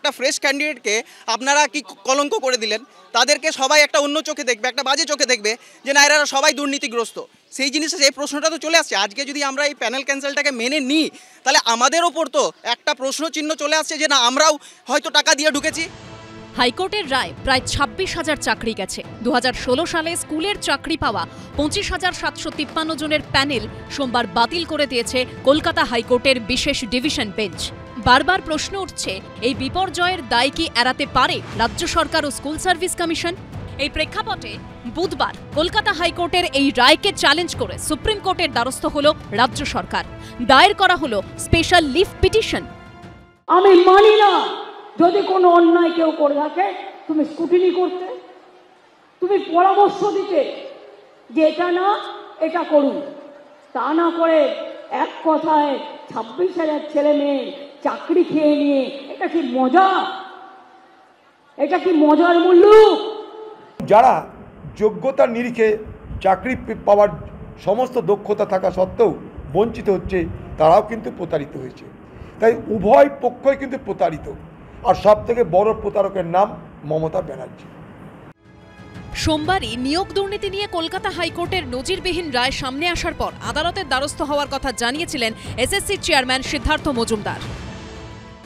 একটা ফ্রেশ ক্যান্ডিডেটকে আপনারা কি কলঙ্ক করে দিলেন। তাদেরকে সবাই একটা অন্য চোখে দেখবে, একটা বাজে চোখে দেখবে যে না এরা সবাই দুর্নীতিগ্রস্ত। সেই জিনিসটা, এই প্রশ্নটা তো চলে আসছে। আজকে যদি আমরা এই প্যানেল ক্যান্সেলটাকে মেনে নিই তাহলে আমাদের ওপর তো একটা প্রশ্ন চিহ্ন চলে আসছে যে না আমরাও হয়তো টাকা দিয়ে ঢুকেছি। হাইকোর্টের রায় প্রায় 26,000 চাকরি গেছে। 2016 সালে স্কুলের চাকরি পাওয়া 25,753 জনের প্যানেল সোমবার বাতিল করে দিয়েছে কলকাতা হাইকোর্টের বিশেষ ডিভিশন বেঞ্চ। বারবার প্রশ্ন উঠছে, এই বিপর্যয়ের দায় কি এড়াতে পারে রাজ্য সরকার ও স্কুল সার্ভিস কমিশন? এই প্রেক্ষাপটে বুধবার কলকাতা হাইকোর্টের এই রায়কে চ্যালেঞ্জ করে সুপ্রিম কোর্টের দ্বারস্থ হল রাজ্য সরকার। দায়ের করা হলো স্পেশাল লিভ পিটিশন। আমি মানি না যদি কোনো অন্যায় কেউ করে থাকে তুমি স্কুটিনি করতে, তুমি পরামর্শ দিতে যে এটা না এটা করুন, তা না করে এক কথায় 26,000 ছেলে মেয়ে চাকরি খেয়ে নিয়ে এটা কি মজা? এটা কি মজার মূল্য? যারা যোগ্যতার নিরিখে চাকরি পাওয়ার সমস্ত দক্ষতা থাকা সত্ত্বেও বঞ্চিত হচ্ছে তারাও কিন্তু প্রতারিত হয়েছে। তাই উভয় পক্ষই কিন্তু প্রতারিত, আর সব থেকে বড় প্রতারকের নাম মমতা ব্যানার্জি। সোমবারই নিয়োগ দুর্নীতি নিয়ে কলকাতা হাইকোর্টের নজিরবিহীন রায় সামনে আসার পর আদালতের দ্বারস্থ হওয়ার কথা জানিয়েছিলেন এসএসসি চেয়ারম্যান সিদ্ধার্থ মজুমদার।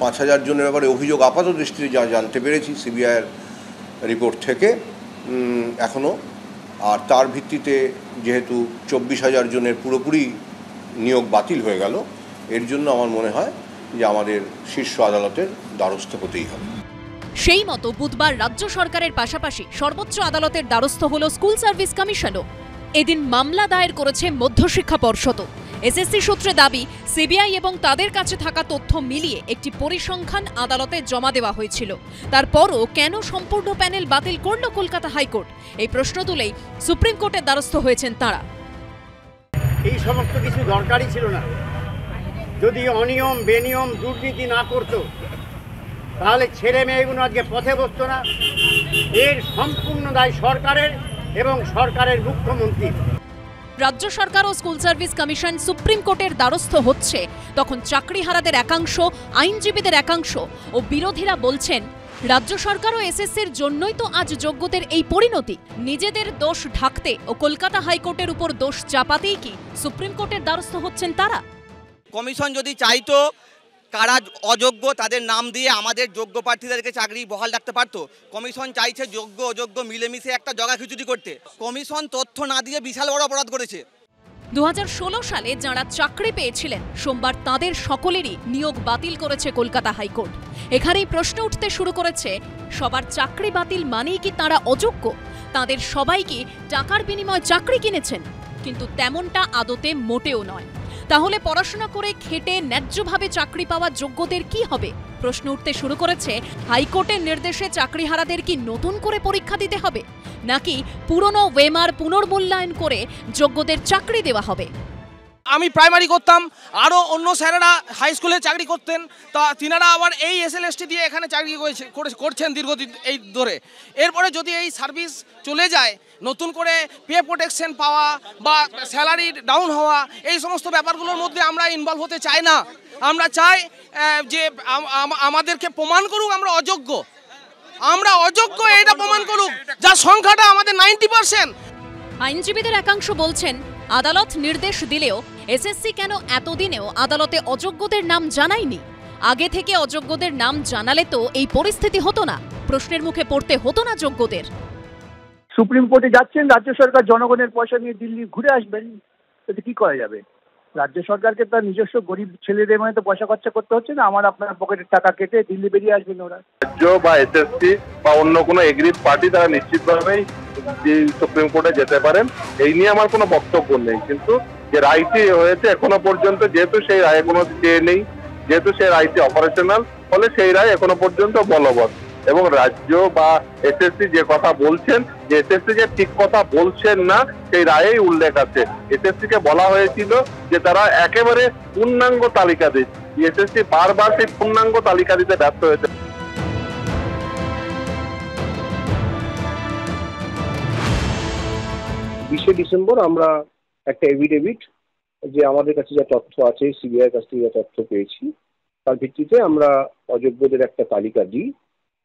5,000 জনের ব্যাপারে অভিযোগ আপাত দৃষ্টিতে যা জানতে পেরেছি সিবিআইয়ের রিপোর্ট থেকে এখনও, আর তার ভিত্তিতে যেহেতু 24,000 জনের পুরোপুরি নিয়োগ বাতিল হয়ে গেল, এর জন্য আমার মনে হয় যে আমাদের শীর্ষ আদালতের দ্বারস্থ হতেই হবে। সেই মতো বুধবার রাজ্য সরকারের পাশাপাশি সর্বোচ্চ আদালতের দ্বারস্থ হল স্কুল সার্ভিস কমিশনও। এদিন মামলা দায়ের করেছে মধ্যশিক্ষা পর্ষদও। এসএসসি সূত্রে দাবি, সিবিআই এবং তাদের কাছে থাকা তথ্য মিলিয়ে একটি পরিসংখ্যান আদালতে জমা দেওয়া হয়েছিল। তারপরও কেন সম্পূর্ণ প্যানেল বাতিল করল কলকাতা হাইকোর্ট? এই প্রশ্ন তুলেই সুপ্রিম কোর্টের দ্বারস্থ হয়েছেন তাঁরা। এই সমস্ত কিছু দরকারই ছিল না। যদি অনিয়ম বেনিয়ম দুর্নীতি না করতো তাহলে ছেলে মেয়েগুলো আজকে পথে বসতো না। এর সম্পূর্ণ দায় সরকারের এবং সরকারের মুখ্যমন্ত্রী। রাজ্য সরকার ও স্কুল সার্ভিস কমিশন সুপ্রিম কোর্টের দ্বারস্থ হচ্ছে, তখন চাকরিহারাদের একাংশ, আইনজীবীদের একাংশ ও বিরোধীরা বলছেন রাজ্য সরকার ও এসএসসির জন্যই তো আজ যোগ্যদের এই পরিণতি। নিজেদের দোষ ঢাকতে ও কলকাতা হাইকোর্টের উপর দোষ চাপাতেই কি সুপ্রিম কোর্টের দ্বারস্থ হচ্ছেন তারা? কমিশন যদি চাইতো কারা অযোগ্য তাদের নাম দিয়ে আমাদের যোগ্য প্রার্থীদেরকে চাকরি বহাল রাখতে পারতো। কমিশন চাইছে যোগ্য অযোগ্য মিলেমিশে একটা জগাখিচুড়ি করতে। কমিশন তথ্য না দিয়ে বিশাল বড় অপরাধ করেছে। 2016 সালে যাঁরা চাকরি পেয়েছিলেন সোমবার তাদের সকলেরই নিয়োগ বাতিল করেছে কলকাতা হাইকোর্ট। এখানেই প্রশ্ন উঠতে শুরু করেছে, সবার চাকরি বাতিল মানেই কি তাঁরা অযোগ্য? তাঁদের সবাই কি টাকার বিনিময়ে চাকরি কিনেছেন? কিন্তু তেমনটা আদতে মোটেও নয়। তাহলে পড়াশোনা করে খেটে ন্যায্যভাবে চাকরি পাওয়া যোগ্যদের কি হবে? প্রশ্ন উঠতে শুরু করেছে, হাইকোর্টের নির্দেশে চাকরিহারাদের কি নতুন করে পরীক্ষা দিতে হবে, নাকি পুরনো ওয়েমার পুনর্মূল্যায়ন করে যোগ্যদের চাকরি দেওয়া হবে? আমি প্রাইমারি করতাম, আরও অন্য স্যারেরা হাই স্কুলে চাকরি করতেন, তা তিনারা আবার এই এসএলএসটি দিয়ে এখানে চাকরি করছেন দীর্ঘদিন এই ধরে। এরপরে যদি এই সার্ভিস চলে যায়, নতুন করে পে প্রোটেকশন পাওয়া বা স্যালারি ডাউন হওয়া, এই সমস্ত ব্যাপারগুলোর মধ্যে আমরা ইনভলভ হতে চাই না। আমরা চাই যে আমাদেরকে প্রমাণ করুক আমরা অযোগ্য, এটা প্রমাণ করুক, যার সংখ্যাটা আমাদের 90%। আইনজীবীদের একাংশ বলছেন, আদালত নির্দেশ দিলেও এসএসসি কেন এতদিনেও আদালতে অযোগ্যদের নাম জানায়নি? আগে থেকে অযোগ্যদের নাম জানালে তো এই পরিস্থিতি হতো না, প্রশ্নের মুখে পড়তে হতো না যোগ্যদের। সুপ্রিম কোর্টে যাচ্ছেন, রাজ্য সরকার জনগণের পয়সা নিয়ে দিল্লি ঘুরে আসবেন, তাতে কি করা যাবে? রাজ্য সরকারকে তার নিজস্ব গরিব ছেলেদের মানে তো পয়সা খরচা করতে হচ্ছে না, আমার আপনার পকেটের টাকা কেটে দিল্লি বেরিয়ে আসবেন ওরা। রাজ্য বা এসএসসি বা অন্য কোনো এগ্রিড পার্টি তারা নিশ্চিতভাবেই সুপ্রিম কোর্টে যেতে পারেন, এই নিয়ে আমার কোনো বক্তব্য নেই। কিন্তু যে রায়টি হয়েছে এখনো পর্যন্ত, যেহেতু সেই রায় কোনো চেয়ে নেই, যেহেতু সেই রায়টি অপারেশনাল, ফলে সেই রায় এখনো পর্যন্ত বলবৎ। এবং রাজ্য বা এসএসসি যে কথা বলছেন, যে এসএসসি যে ঠিক কথা বলছেন না, সেই রায়েই উল্লেখ আছে। এসএসসি কে বলা হয়েছিল যে তারা একেবারে পূর্ণাঙ্গ তালিকা দিচ্ছে, এসএসসি বারবার সেই পূর্ণাঙ্গ তালিকা দিতে ব্যর্থ হয়েছে। 20 ডিসেম্বর আমরা একটা এভিডেভিট, যে আমাদের কাছে যা তথ্য আছে, সিবিআই কাছ থেকে যা তথ্য পেয়েছি, তার ভিত্তিতে আমরা অযোগ্যদের একটা তালিকা দিই।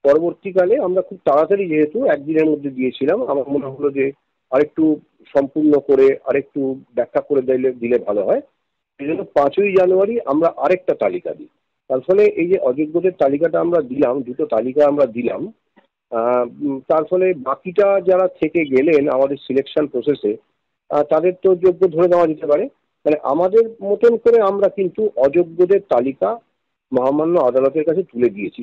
পরবর্তীকালে আমরা খুব তাড়াতাড়ি, যেহেতু একদিনের মধ্যে দিয়েছিলাম, আমার মনে হলো যে আরেকটু সম্পূর্ণ করে আরেকটু ব্যাখ্যা করে দিলে ভালো হয়। এই জন্য 5ই জানুয়ারি আমরা আরেকটা তালিকা দিই। তার ফলে এই যে অযোগ্যদের তালিকাটা আমরা দিলাম, দুটো তালিকা আমরা দিলাম, তার ফলে বাকিটা যারা থেকে গেলেন আমাদের সিলেকশন প্রসেসে, তাদের তো যোগ্য ধরে নেওয়া যেতে পারে। মানে আমাদের মতন করে আমরা কিন্তু অযোগ্যদের তালিকা মহামান্য আদালতের কাছে তুলে দিয়েছি।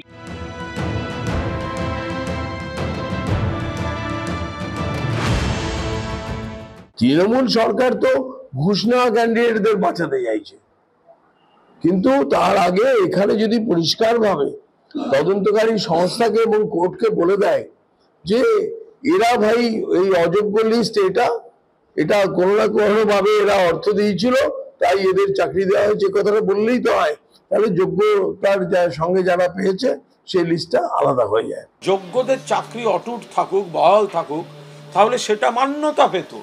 তৃণমূল সরকার তো ঘুষ নেওয়া ক্যান্ডিডেটদের বাঁচাতে চাইছে, কিন্তু তার আগে এখানে যদি পরিষ্কারভাবে তদন্তকারী সংস্থাকে এবং কোর্টকে বলে দেয় যে এরা ভাই এই অযোগ্য লিস্ট, এটা কোনো না কোনো ভাবে এরা অর্থ দিয়েছিল তাই এদের চাকরি দেওয়া হয়েছে, কথাটা বললেই তো হয়, তাহলে যোগ্যতার সঙ্গে যারা পেয়েছে সেই লিস্টটা আলাদা হয়ে যায়। যোগ্যদের চাকরি অটুট থাকুক, বহাল থাকুক, তাহলে সেটা মান্যতা পেত।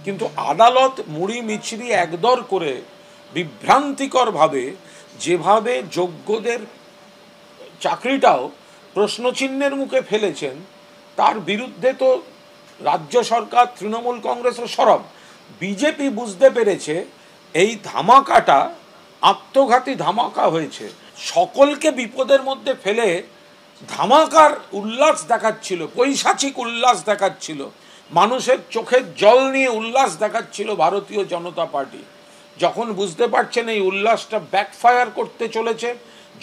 কিন্তু আদালত মুড়ি মিছরি একদর করে বিভ্রান্তিকরভাবে যেভাবে যোগ্যদের চাকরিটাও প্রশ্নচিহ্নের মুখে ফেলেছেন, তার বিরুদ্ধে তো রাজ্য সরকার, তৃণমূল কংগ্রেস ও সরব। বিজেপি বুঝতে পেরেছে এই ধামাকাটা আত্মঘাতী ধামাকা হয়েছে, সকলকে বিপদের মধ্যে ফেলে ধামাকার উল্লাস দেখাচ্ছিল, পৈশাচিক উল্লাস দেখাচ্ছিল, মানুষের চোখের জল নিয়ে উল্লাস দেখাচ্ছিল ভারতীয় জনতা পার্টি। যখন বুঝতে পারছেন এই উল্লাসটা ব্যাকফায়ার করতে চলেছে,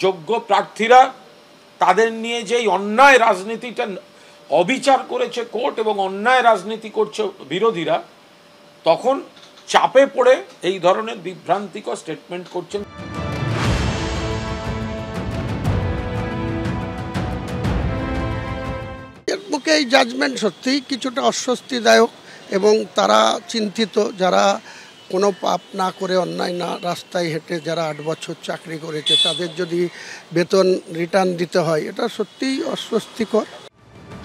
যোগ্য প্রার্থীরা তাদের নিয়ে যেই অন্যায় রাজনীতিটা অবিচার করেছে কোর্ট এবং অন্যায় রাজনীতি করছে বিরোধীরা, তখন চাপে পড়ে এই ধরনের বিভ্রান্তিকর স্টেটমেন্ট করছেন। এই জাজমেন্ট সত্যিই কিছুটা অস্বস্তিদায়ক এবং তারা চিন্তিত, যারা কোনো পাপ না করে অন্যায় না রাস্তায় হেঁটে যারা 8 বছর চাকরি করেছে তাদের যদি বেতন রিটার্ন দিতে হয়, এটা সত্যিই অস্বস্তিকর।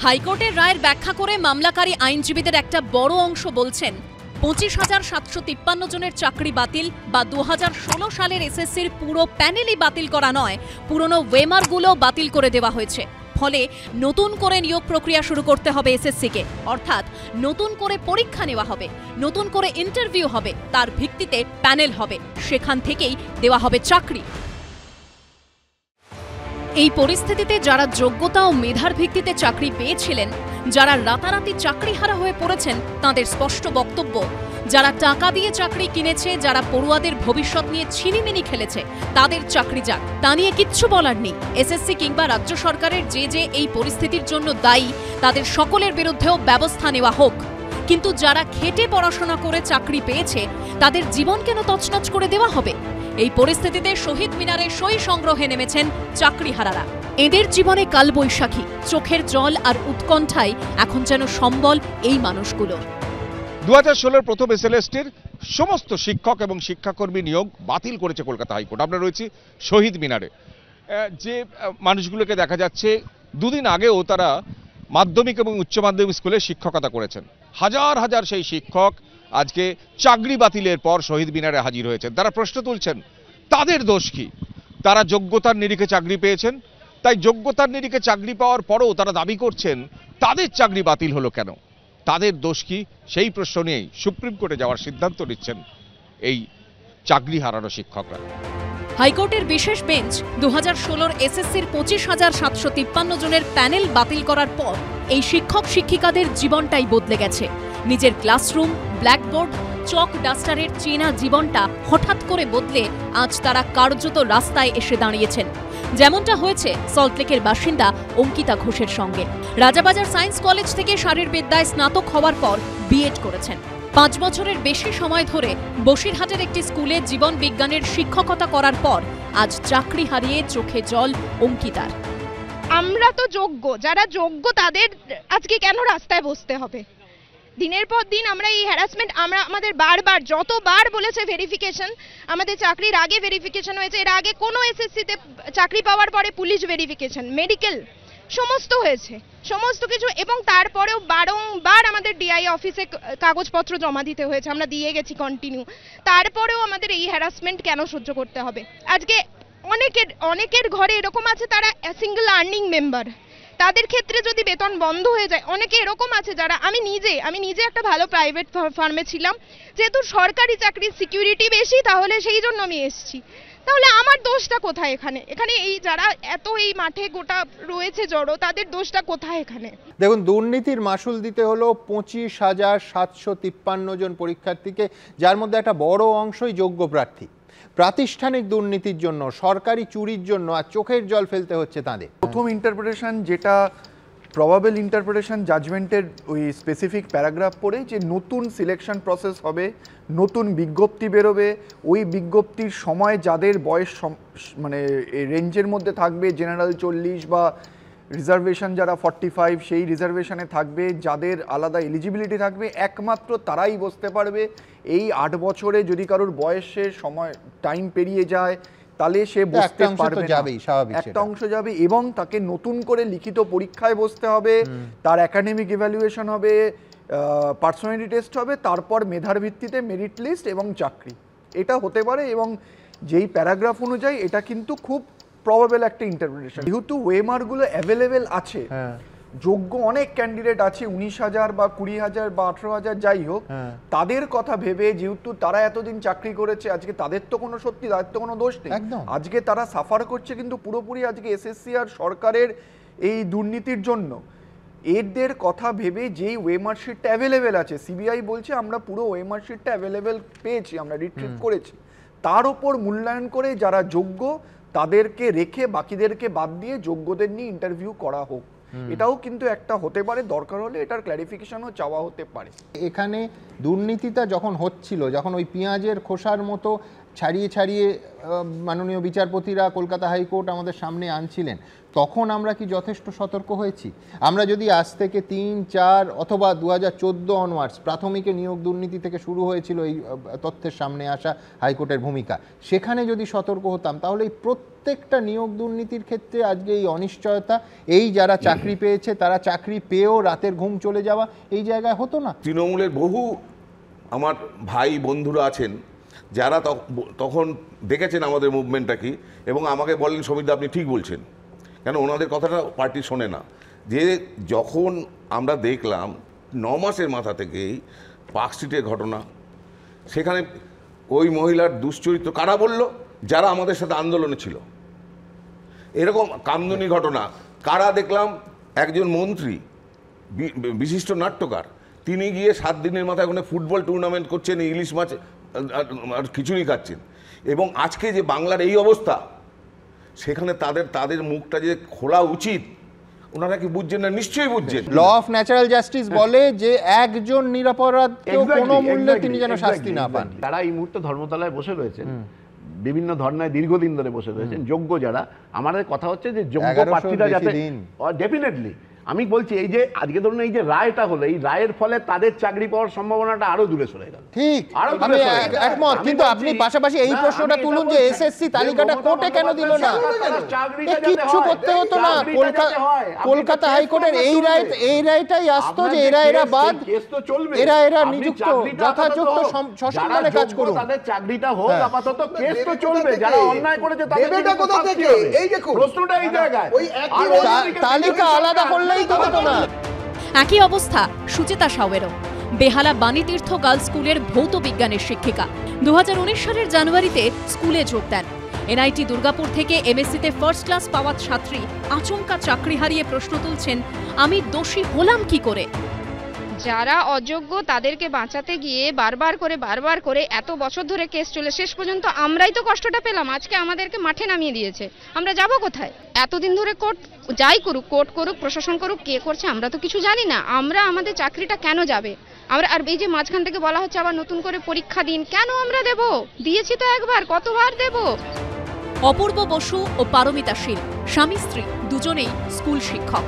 হাইকোর্টের রায়ের ব্যাখ্যা করে মামলাকারী আইনজীবীদের একটা বড় অংশ বলছেন 25,753 জনের চাকরি বাতিল বা 2016 সালের এসএসসির পুরো প্যানেলই বাতিল করা নয়, পুরনো ওয়েমারগুলো বাতিল করে দেওয়া হয়েছে। ফলে নতুন করে নিয়োগ প্রক্রিয়া শুরু করতে হবে এসএসসিকে, অর্থাৎ নতুন করে পরীক্ষা নেওয়া হবে, নতুন করে ইন্টারভিউ হবে, তার ভিত্তিতে প্যানেল হবে, সেখান থেকেই দেওয়া হবে চাকরি। এই পরিস্থিতিতে যারা যোগ্যতা ও মেধার ভিত্তিতে চাকরি পেয়েছিলেন, যারা রাতারাতি চাকরিহারা হয়ে পড়েছেন, তাদের স্পষ্ট বক্তব্য, যারা টাকা দিয়ে চাকরি কিনেছে, যারা পড়ুয়াদের ভবিষ্যৎ নিয়ে ছিনিমিনি খেলেছে, তাদের চাকরি যাক, তা নিয়ে কিচ্ছু বলার নেই। এসএসসি কিংবা রাজ্য সরকারের যে এই পরিস্থিতির জন্য দায়ী, তাদের সকলের বিরুদ্ধেও ব্যবস্থা নেওয়া হোক। কিন্তু যারা খেটে পড়াশোনা করে চাকরি পেয়েছে, তাদের জীবন কেন তছনছ করে দেওয়া হবে? এই পরিস্থিতিতে শহীদ মিনারে সই সংগ্রহে নেমেছেন চাকরিহারারা। এদের জীবনে কালবৈশাখী, চোখের জল আর উৎকণ্ঠায় এখন যেন সম্বল এই মানুষগুলো। 2016 প্রথম এসএলএসটির সমস্ত শিক্ষক এবং শিক্ষাকর্মী নিয়োগ বাতিল করেছে কলকাতা হাইকোর্ট। আমরা রয়েছি শহীদ মিনারে। যে মানুষগুলোকে দেখা যাচ্ছে, দুদিন আগেও তারা মাধ্যমিক এবং উচ্চ মাধ্যমিক স্কুলে শিক্ষকতা করেছেন। হাজার হাজার সেই শিক্ষক আজকে চাকরি বাতিলের পর শহীদ মিনারে হাজির হয়েছেন। তারা প্রশ্ন তুলছেন, তাদের দোষ কি? তারা যোগ্যতার নিরিখে চাকরি পেয়েছেন, তাই যোগ্যতার নিরিখে চাকরি পাওয়ার পরও তারা দাবি করছেন তাদের চাকরি বাতিল হলো কেন? তাদের দোষ কি? সেই প্রশ্ন নিয়েই সুপ্রিম কোর্টে যাওয়ার সিদ্ধান্ত নিচ্ছেন এই চাকরি হারানো শিক্ষকরা। হাইকোর্টের বিশেষ বেঞ্চ 2016 এসএসসির 25,753 জনের প্যানেল বাতিল করার পর এই শিক্ষক শিক্ষিকাদের জীবনটাই বদলে গেছে। নিজের ক্লাসরুম, ব্ল্যাকবোর্ড, চক ডাস্টারের চেনা জীবনটা হঠাৎ করে বদলে আজ তারা কার্যত রাস্তায় এসে দাঁড়িয়েছেন। যেমনটা হয়েছে সল্টলেকের বাসিন্দা অঙ্কিতা ঘোষের সঙ্গে। রাজাবাজার সায়েন্স কলেজ থেকে শারীরবিদ্যায় স্নাতক হওয়ার পর বিএড করেছেন। 5 বছরের বেশি সময় ধরে বসিরহাটের একটি স্কুলে জীবন বিজ্ঞানের শিক্ষকতা করার পর আজ চাকরি হারিয়ে চোখে জল অঙ্কিতার। আমরা তো যোগ্য, যারা যোগ্য তাদের আজকে কেন রাস্তায় বসতে হবে? দিনের পর দিন আমরা এই হ্যারাসমেন্ট, আমাদের বারবার যতবার বলেছে ভেরিফিকেশন, আমাদের চাকরির আগে ভেরিফিকেশন হয়েছে, এর আগে কোনো এসএসসিতে চাকরি পাওয়ার পরে পুলিশ ভেরিফিকেশন, মেডিকেল সমস্ত হয়েছে, সমস্ত কিছু, এবং তারপরেও বারংবার আমাদের ডিআই অফিসে কাগজপত্র জমা দিতে হয়েছে, আমরা দিয়ে গেছি কন্টিনিউ, তারপরেও আমাদের এই হ্যারাসমেন্ট কেন সহ্য করতে হবে? আজকে অনেকের ঘরে এরকম আছে তারা সিঙ্গেল আর্নিং মেম্বার, তাদের ক্ষেত্রে যদি বেতন বন্ধ হয়ে যায়, অনেকে এরকম আছে যারা, আমি নিজে একটা ভালো প্রাইভেট ফার্মে ছিলাম, যেহেতু সরকারি চাকরির সিকিউরিটি বেশি তাহলে সেই জন্য আমি এসেছি। তাহলে আমার দোষটা কোথায় এখানে? এই যারা এত এই মাঠে গোটা রয়েছে জড়ো, তাদের দোষটা কোথায় এখানে? দেখুন, দুর্নীতির মাসুল দিতে হলো 25,753 জন পরীক্ষার্থীকে, যার মধ্যে একটা বড় অংশই যোগ্য প্রার্থী। প্রাতিষ্ঠানিক দুর্নীতির জন্য, সরকারি চুরির জন্য আর চোখের জল ফেলতে হচ্ছে তাদের। প্রথম ইন্টারপ্রিটেশন যেটা প্রবাবল ইন্টারপ্রিটেশন জাজমেন্টের ওই স্পেসিফিক প্যারাগ্রাফ পড়ে যে নতুন সিলেকশন প্রসেস হবে, নতুন বিজ্ঞপ্তি বেরোবে, ওই বিজ্ঞপ্তির সময় যাদের বয়স মানে রেঞ্জের মধ্যে থাকবে, জেনারেল 40 বা রিজার্ভেশন যারা 45 সেই রিজার্ভেশনে থাকবে, যাদের আলাদা এলিজিবিলিটি থাকবে, একমাত্র তারাই বসতে পারবে। এই 8 বছরে যদি কারোর বয়সের সময় টাইম পেরিয়ে যায় তাহলে সে বসতে পারবে না, একটা অংশ যাবে, এবং তাকে নতুন করে লিখিত পরীক্ষায় বসতে হবে, তার একাডেমিক ইভ্যালুয়েশন হবে, পার্সোনালিটি টেস্ট হবে, তারপর মেধার ভিত্তিতে মেরিট লিস্ট এবং চাকরি, এটা হতে পারে। এবং যেই প্যারাগ্রাফ অনুযায়ী এটা কিন্তু খুব প্রবাবল একটা ইন্টারপ্রিটেশন। যেহেতু ওয়েমারগুলো অ্যাভেলেবেল আছে, যোগ্য অনেক ক্যান্ডিডেট আছে, 19,000 বা 20,000 বা 18,000 যাই হোক, তাদের কথা ভেবে যেহেতু তারা এতদিন চাকরি করেছে, আজকে তাদের তো কোনো সত্যি তাদের তো কোনো দোষ নেই, আজকে তারা সাফার করছে কিন্তু পুরোপুরি আজকে এসএসসি আর সরকারের এই দুর্নীতির জন্য। এদের কথা ভেবে যেই ওয়েমার্কশিটটা অ্যাভেলেবেল আছে, সিবিআই বলছে আমরা পুরো ওয়েমার্কশিটটা অ্যাভেলেবেল পেয়েছি, আমরা রিট্রিভ করেছি, তার ওপর মূল্যায়ন করে যারা যোগ্য তাদেরকে রেখে বাকিদেরকে বাদ দিয়ে যোগ্যদের নিয়ে ইন্টারভিউ করা হোক, এটাও কিন্তু একটা হতে পারে। দরকার হলে এটার ক্ল্যারিফিকেশনও চাওয়া হতে পারে। এখানে দুর্নীতিটা যখন হচ্ছিল, যখন ওই পেঁয়াজের খোসার মতো ছাড়িয়ে ছাড়িয়ে মাননীয় বিচারপতিরা কলকাতা হাইকোর্ট আমাদের সামনে আনছিলেন, তখন আমরা কি যথেষ্ট সতর্ক হয়েছি? আমরা যদি আজ থেকে 3, 4 অথবা 2014 অনওয়ার্ডস প্রাথমিকে নিয়োগ দুর্নীতি থেকে শুরু হয়েছিল এই তথ্যের সামনে আসা হাইকোর্টের ভূমিকা, সেখানে যদি সতর্ক হতাম তাহলে এই প্রত্যেকটা নিয়োগ দুর্নীতির ক্ষেত্রে আজকে এই অনিশ্চয়তা, এই যারা চাকরি পেয়েছে তারা চাকরি পেয়েও রাতের ঘুম চলে যাওয়া, এই জায়গায় হতো না। তৃণমূলের বহু আমার ভাই বন্ধুরা আছেন যারা তখন দেখেছেন আমাদের মুভমেন্টটা কি, এবং আমাকে বলেন সমিতদা আপনি ঠিক বলছেন, কেন ওনাদের কথাটা পার্টি শোনে না। যে যখন আমরা দেখলাম 9 মাসের মাথা থেকেই পার্কস্ট্রিটের ঘটনা, সেখানে ওই মহিলার দুশ্চরিত্র কারা বলল? যারা আমাদের সাথে আন্দোলনে ছিল। এরকম কামদুনি ঘটনা কারা দেখলাম? একজন মন্ত্রী, বিশিষ্ট নাট্যকার, তিনি গিয়ে 7 দিনের মাথায় ওখানে ফুটবল টুর্নামেন্ট করছেন, ইলিশ মাছ আর খিচুড়ি খাচ্ছেন। এবং আজকে যে বাংলার এই অবস্থা, সেখানে তাদের মুখটা যে খোলা উচিত, ওনারা কি বুঝছেন না? নিশ্চয়ই বুঝছেন। ল অফ ন্যাচারাল জাস্টিস বলে যে একজন নিরপরাধকেও কোনো মূল্যে তিনি যেন শাস্তি না পান। যারা এই মুহূর্তে ধর্মতলায় বসে রয়েছেন, বিভিন্ন ধর্নায় দীর্ঘদিন ধরে বসে রয়েছেন, যোগ্য যারা, আমাদের কথা হচ্ছে যে যোগ্য প্রার্থীরা যাতে, ডেফিনেটলি আমি বলছি এই যে আজকে ধরুন এই যে রায়টা হলো, এই রায়ের ফলে তাদের চাকরি পাওয়ার সম্ভাবনাটা আরো দূরে সরে গেল। ঠিক, আমি একমত, কিন্তু আপনি পাশাপাশি এই প্রশ্নটা তুলুন যে এসএসসি তালিকাটা কোর্টে কেন দিল না? কিচ্ছু করতে হতো না, কলকাতা হাইকোর্টের এই রায়টাই আসতো যে এরা বাদ, এরা নিযুক্ত, যথাযথ সসম্মানে কাজ করুন, তাদের চাকরিটা হোক, আপাতত কেস তো চলবে, যারা অন্যায় করেছে তাদের কোথা থেকে? এই দেখুন প্রশ্নটা এই জায়গায়, তালিকা আলাদা করলে একই অবস্থা সুচিতা সাউয়েরও। বেহালা বাণীতীর্থ গার্লস স্কুলের ভৌত বিজ্ঞানের শিক্ষিকা 2019 সালের জানুয়ারিতে স্কুলে যোগ দেন। এনআইটি দুর্গাপুর থেকে এমএসসিতে ফার্স্ট ক্লাস পাওয়া ছাত্রী আচমকা চাকরি হারিয়ে প্রশ্ন তুলছেন, আমি দোষী হলাম কি করে? যারা অযোগ্য তাদেরকে বাঁচাতে গিয়ে বারবার করে এত বছর ধরে কেস চলে, শেষ পর্যন্ত আমরাই তো কষ্টটা পেলাম। আজকে আমাদেরকে মাঠে নামিয়ে দিয়েছে, আমরা যাব কোথায়? এতদিন ধরে কোর্ট যাই করুক, কোর্ট করুক, প্রশাসন করুক, কে করছে আমরা তো কিছু জানি না। আমরা আমাদের চাকরিটা কেন যাবে? আমরা আর এই যে মাঝখান থেকে বলা হচ্ছে আবার নতুন করে পরীক্ষা দিন, কেন আমরা দেব? দিয়েছি তো একবার, কতবার দেব? অপূর্ব বসু ও পারমিতা শীল স্বামী স্ত্রী দুজনেই স্কুল শিক্ষক।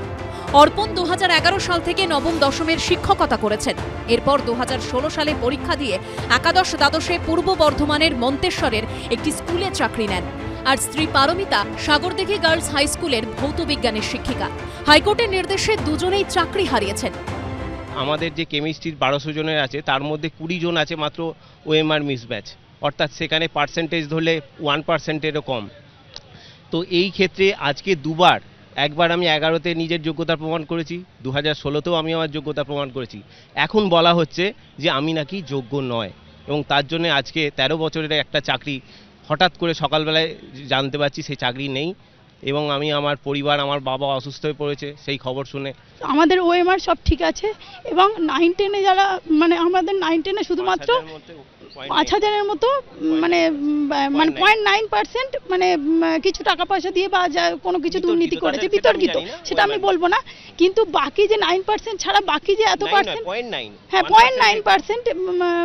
অর্পণ 2011 সাল থেকে নবম দশমের শিক্ষকতা করেছেন। এরপর 2016 সালে পরীক্ষা দিয়ে একাদশ দ্বাদশে পূর্ব বর্ধমানের মন্তেশ্বরের একটি স্কুলে চাকরি নেন। আর স্ত্রী পারমিতা সাগরদিঘি গার্লস হাই স্কুলের ভৌত বিজ্ঞানের শিক্ষিকা। হাইকোর্টের নির্দেশে দুজনেই চাকরি হারিয়েছেন। আমাদের যে কেমিস্ট্রির 1200 জনের আছে, তার মধ্যে 20 জন আছে মাত্র ওএমআর মিসম্যাচ, অর্থাৎ সেখানে পার্সেন্টেজ ধরলে 1%-এরও কম। তো এই ক্ষেত্রে আজকে দুবার, একবার আমি 11তে নিজের যোগ্যতা প্রমাণ করেছি, 2016তেও আমি আমার যোগ্যতা প্রমাণ করেছি। এখন বলা হচ্ছে যে আমি নাকি যোগ্য নয়, এবং তার জন্য আজকে 13 বছরের একটা চাকরি হঠাৎ করে সকালবেলায় জানতে পারছি সেই চাকরি নেই, এবং আমি আমার পরিবার, আমার বাবা অসুস্থ হয়ে পড়েছে সেই খবর শুনে। আমাদের ওএমআর সব ঠিক আছে, এবং 9-10-এ যারা মানে আমাদের 9-10-এ শুধুমাত্র 5,000-এর মতো মানে 0.9% মানে কিছু টাকা পয়সা দিয়ে বা কোনো কিছু দুর্নীতি করেছে, বিতর্কিত, সেটা আমি বলবো না, কিন্তু বাকি যে 9% ছাড়া বাকি যে এত পার্সেন্ট, হ্যাঁ 0.9%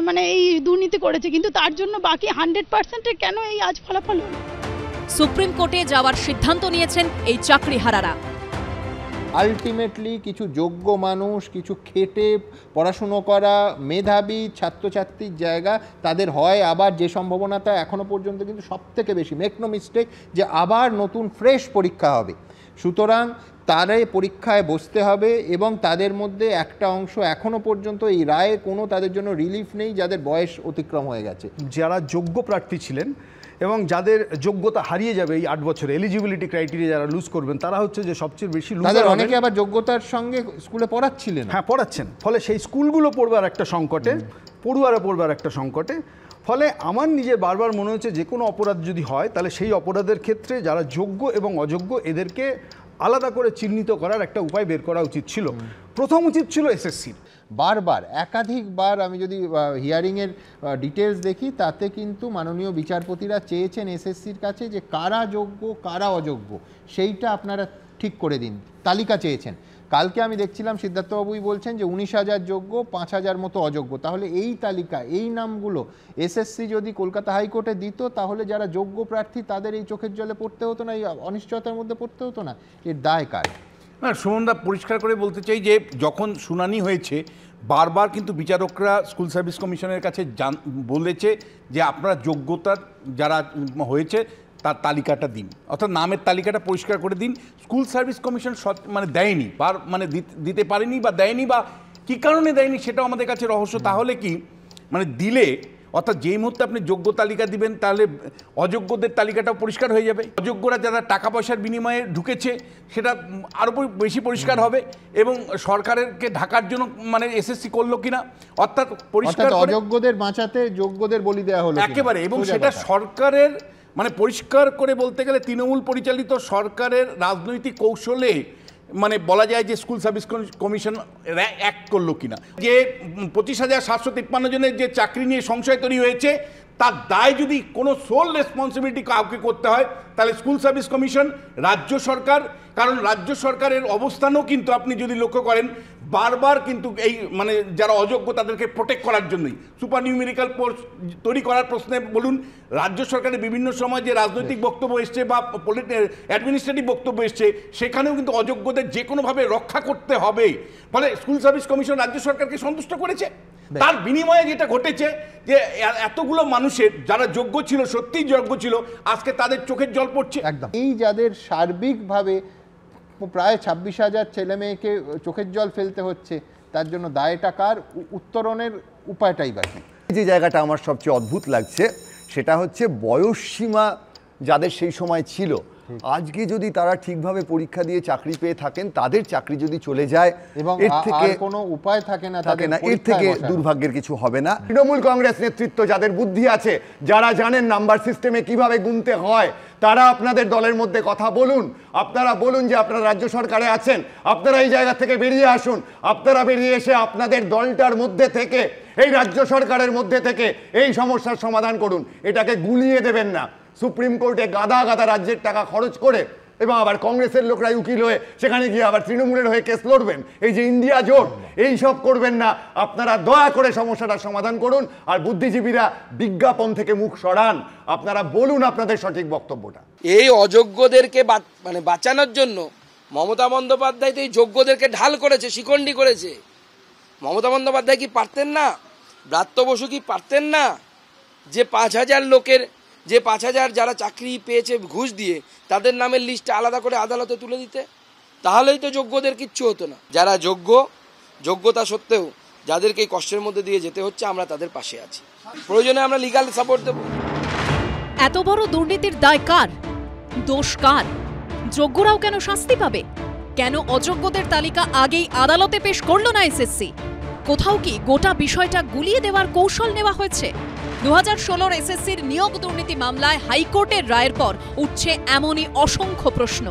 মানে এই দুর্নীতি করেছে, কিন্তু তার জন্য বাকি 100%-এর কেন এই আজ ফলাফল হলো? সুপ্রিম কোর্টে যাওয়ার সিদ্ধান্ত নিয়েছেন এই চাকরিহারারা। আলটিমেটলি কিছু যোগ্য মানুষ, কিছু খেটে পড়াশুনো করা মেধাবী ছাত্রছাত্রীর জায়গা তাদের হয় আবার, যে সম্ভাবনাটা এখনো পর্যন্ত কিন্তু সবথেকে বেশি, মেক নো মিস্টেক, যে আবার নতুন ফ্রেশ পরীক্ষা হবে। সুতরাং তারাই পরীক্ষায় বসতে হবে, এবং তাদের মধ্যে একটা অংশ এখনো পর্যন্ত এই রায়ে কোনো তাদের জন্য রিলিফ নেই, যাদের বয়স অতিক্রম হয়ে গেছে। যারা যোগ্য প্রার্থী ছিলেন এবং যাদের যোগ্যতা হারিয়ে যাবে এই 8 বছরে, এলিজিবিলিটি ক্রাইটেরিয়া যারা লুজ করবেন, তারা হচ্ছে যে সবচেয়ে বেশি লুজ। তাদের অনেকে আবার যোগ্যতার সঙ্গে স্কুলে পড়াচ্ছিলেন, হ্যাঁ পড়াচ্ছেন, ফলে সেই স্কুলগুলো পড়বার একটা সংকটে, পড়ুয়ারা পড়বার একটা সংকটে। ফলে আমার নিজের বারবার মনে হচ্ছে যে কোনো অপরাধ যদি হয় তাহলে সেই অপরাধের ক্ষেত্রে যারা যোগ্য এবং অযোগ্য এদেরকে আলাদা করে চিহ্নিত করার একটা উপায় বের করা উচিত ছিল। প্রথম উচিত ছিল এসএসসির। বারবার একাধিকবার আমি যদি হিয়ারিংয়ের ডিটেলস দেখি, তাতে কিন্তু মাননীয় বিচারপতিরা চেয়েছেন এসএসসির কাছে যে কারা যোগ্য কারা অযোগ্য সেইটা আপনারা ঠিক করে দিন, তালিকা চেয়েছেন। কালকে আমি দেখছিলাম সিদ্ধার্থবাবুই বলছেন যে 19,000 যোগ্য, 5,000 মতো অযোগ্য। তাহলে এই তালিকা, এই নামগুলো এসএসসি যদি কলকাতা হাইকোর্টে দিত, তাহলে যারা যোগ্য প্রার্থী তাদের এই চোখের জলে পড়তে হতো না, এই অনিশ্চয়তার মধ্যে পড়তে হতো না। এর দায় কার? না, সুমনদা পরিষ্কার করে বলতে চাই যে যখন শুনানি হয়েছে বারবার কিন্তু বিচারকরা স্কুল সার্ভিস কমিশনের কাছে বলেছে যে আপনারা যোগ্যতার যারা হয়েছে তার তালিকাটা দিন, অর্থাৎ নামের তালিকাটা পরিষ্কার করে দিন। স্কুল সার্ভিস কমিশন মানে দেয়নি, মানে দিতে পারেনি বা দেয়নি, বা কী কারণে দেয়নি সেটাও আমাদের কাছে রহস্য। তাহলে কি মানে দিলে, অর্থাৎ যেই মুহূর্তে আপনি যোগ্য তালিকা দিবেন তাহলে অযোগ্যদের তালিকাটাও পরিষ্কার হয়ে যাবে, অযোগ্যরা যারা টাকা পয়সার বিনিময়ে ঢুকেছে সেটা আরও বেশি পরিষ্কার হবে, এবং সরকারকে ঢাকার জন্য মানে এসএসসি করলো কিনা, অর্থাৎ পরিষ্কার অযোগ্যদের বাঁচাতে যোগ্যদের বলি দেওয়া হলো একেবারে, এবং সেটা সরকারের মানে পরিষ্কার করে বলতে গেলে তৃণমূল পরিচালিত সরকারের রাজনৈতিক কৌশলে মানে বলা যায় যে স্কুল সার্ভিস কমিশন অ্যাক্ট করলো কিনা। যে 25,753 জনের যে চাকরি নিয়ে সংশয় তৈরি হয়েছে, তার দায় যদি কোনো সোল রেসপন্সিবিলিটি কাউকে করতে হয় তাহলে স্কুল সার্ভিস কমিশন, রাজ্য সরকার। কারণ রাজ্য সরকারের অবস্থানও কিন্তু আপনি যদি লক্ষ্য করেন বারবার কিন্তু এই মানে যারা অযোগ্য তাদেরকে প্রোটেক্ট করার জন্যই সুপার নিউমেরিক্যাল পোস্ট তৈরি করার প্রশ্নে বলুন, রাজ্য সরকারের বিভিন্ন সময় যে রাজনৈতিক বক্তব্য এসছে বা অ্যাডমিনিস্ট্রেটিভ বক্তব্য এসছে, সেখানেও কিন্তু অযোগ্যদের যে কোনোভাবে রক্ষা করতে হবে। ফলে স্কুল সার্ভিস কমিশন রাজ্য সরকারকে সন্তুষ্ট করেছে। তার বিনিময়ে যেটা ঘটেছে যে এতগুলো মানুষের যারা যোগ্য ছিল, সত্যিই যোগ্য ছিল, আজকে তাদের চোখের জল পড়ছে। একদম এই যাদের সার্বিকভাবে প্রায় 26,000 ছেলে মেয়েকে চোখের জল ফেলতে হচ্ছে, তার জন্য দায়টা কার? উত্তরণের উপায়টাই বাকি। যে জায়গাটা আমার সবচেয়ে অদ্ভুত লাগছে সেটা হচ্ছে বয়সসীমা যাদের সেই সময় ছিল, আজকে যদি তারা ঠিকভাবে পরীক্ষা দিয়ে চাকরি পেয়ে থাকেন, তাদের চাকরি যদি চলে যায় এবং এর থেকে কোনো উপায় থাকে না, এর থেকে দুর্ভাগ্যের কিছু হবে না। তৃণমূল কংগ্রেস নেতৃত্ব যাদের বুদ্ধি আছে, যারা জানেন নাম্বার সিস্টেমে কিভাবে গুনতে হয়, তারা আপনাদের দলের মধ্যে কথা বলুন। আপনারা বলুন যে আপনারা রাজ্য সরকারে আছেন, আপনারা এই জায়গা থেকে বেরিয়ে আসুন। আপনারা বেরিয়ে এসে আপনাদের দলটার মধ্যে থেকে, এই রাজ্য সরকারের মধ্যে থেকে এই সমস্যার সমাধান করুন। এটাকে গুলিয়ে দেবেন না সুপ্রিম কোর্টে গাদা গাদা রাজ্যের টাকা খরচ করে, এবং আবার কংগ্রেসের লোকরাই উকিল হয়ে সেখানে গিয়ে আবার তৃণমূলের হয়ে কেস লড়বেন। এই যে ইন্ডিয়া জোট, এই সব করবেন না। আপনারা দয়া করে সমস্যাটার সমাধান করুন, আর বুদ্ধিজীবীরা বিজ্ঞাপন থেকে মুখ সরান। আপনারা বলুন আপনাদের সঠিক বক্তব্যটা। এই অযোগ্যদেরকে মানে বাঁচানোর জন্য মমতা বন্দ্যোপাধ্যায় তো এই যোগ্যদেরকে ঢাল করেছে, শিকন্ডি করেছে। মমতা বন্দ্যোপাধ্যায় কি পারতেন না? ব্রাত্য বসু কি পারতেন না যে 5,000 লোকের, যে 5,000 যারা চাকরি পেয়েছে ঘুষ দিয়ে, তাদের নামের লিস্ট আলাদা করে আদালতে তুলে দিতে? তাহলেই তো যোগ্যদের কিচ্ছু হতো না। যারা যোগ্যতা সত্ত্বেও যাদেরকে এই কষ্টের মধ্যে দিয়ে যেতে হচ্ছে, আমরা তাদের পাশে আছি, প্রয়োজনে আমরা লিগ্যাল সাপোর্ট দেব। এত বড় দুর্নীতির দায় কার? দোষ কার? যোগ্যরাও কেন শাস্তি পাবে? কেন অযোগ্যদের তালিকা আগেই আদালতে পেশ করলো না এসএসসি? কোথাও কি গোটা বিষয়টা গুলিয়ে দেওয়ার কৌশল নেওয়া হয়েছে? 2016 এসএসসির নিয়োগ দুর্নীতি মামলায় হাইকোর্টের রায়ের পর উঠছে এমনই অসংখ্য প্রশ্ন।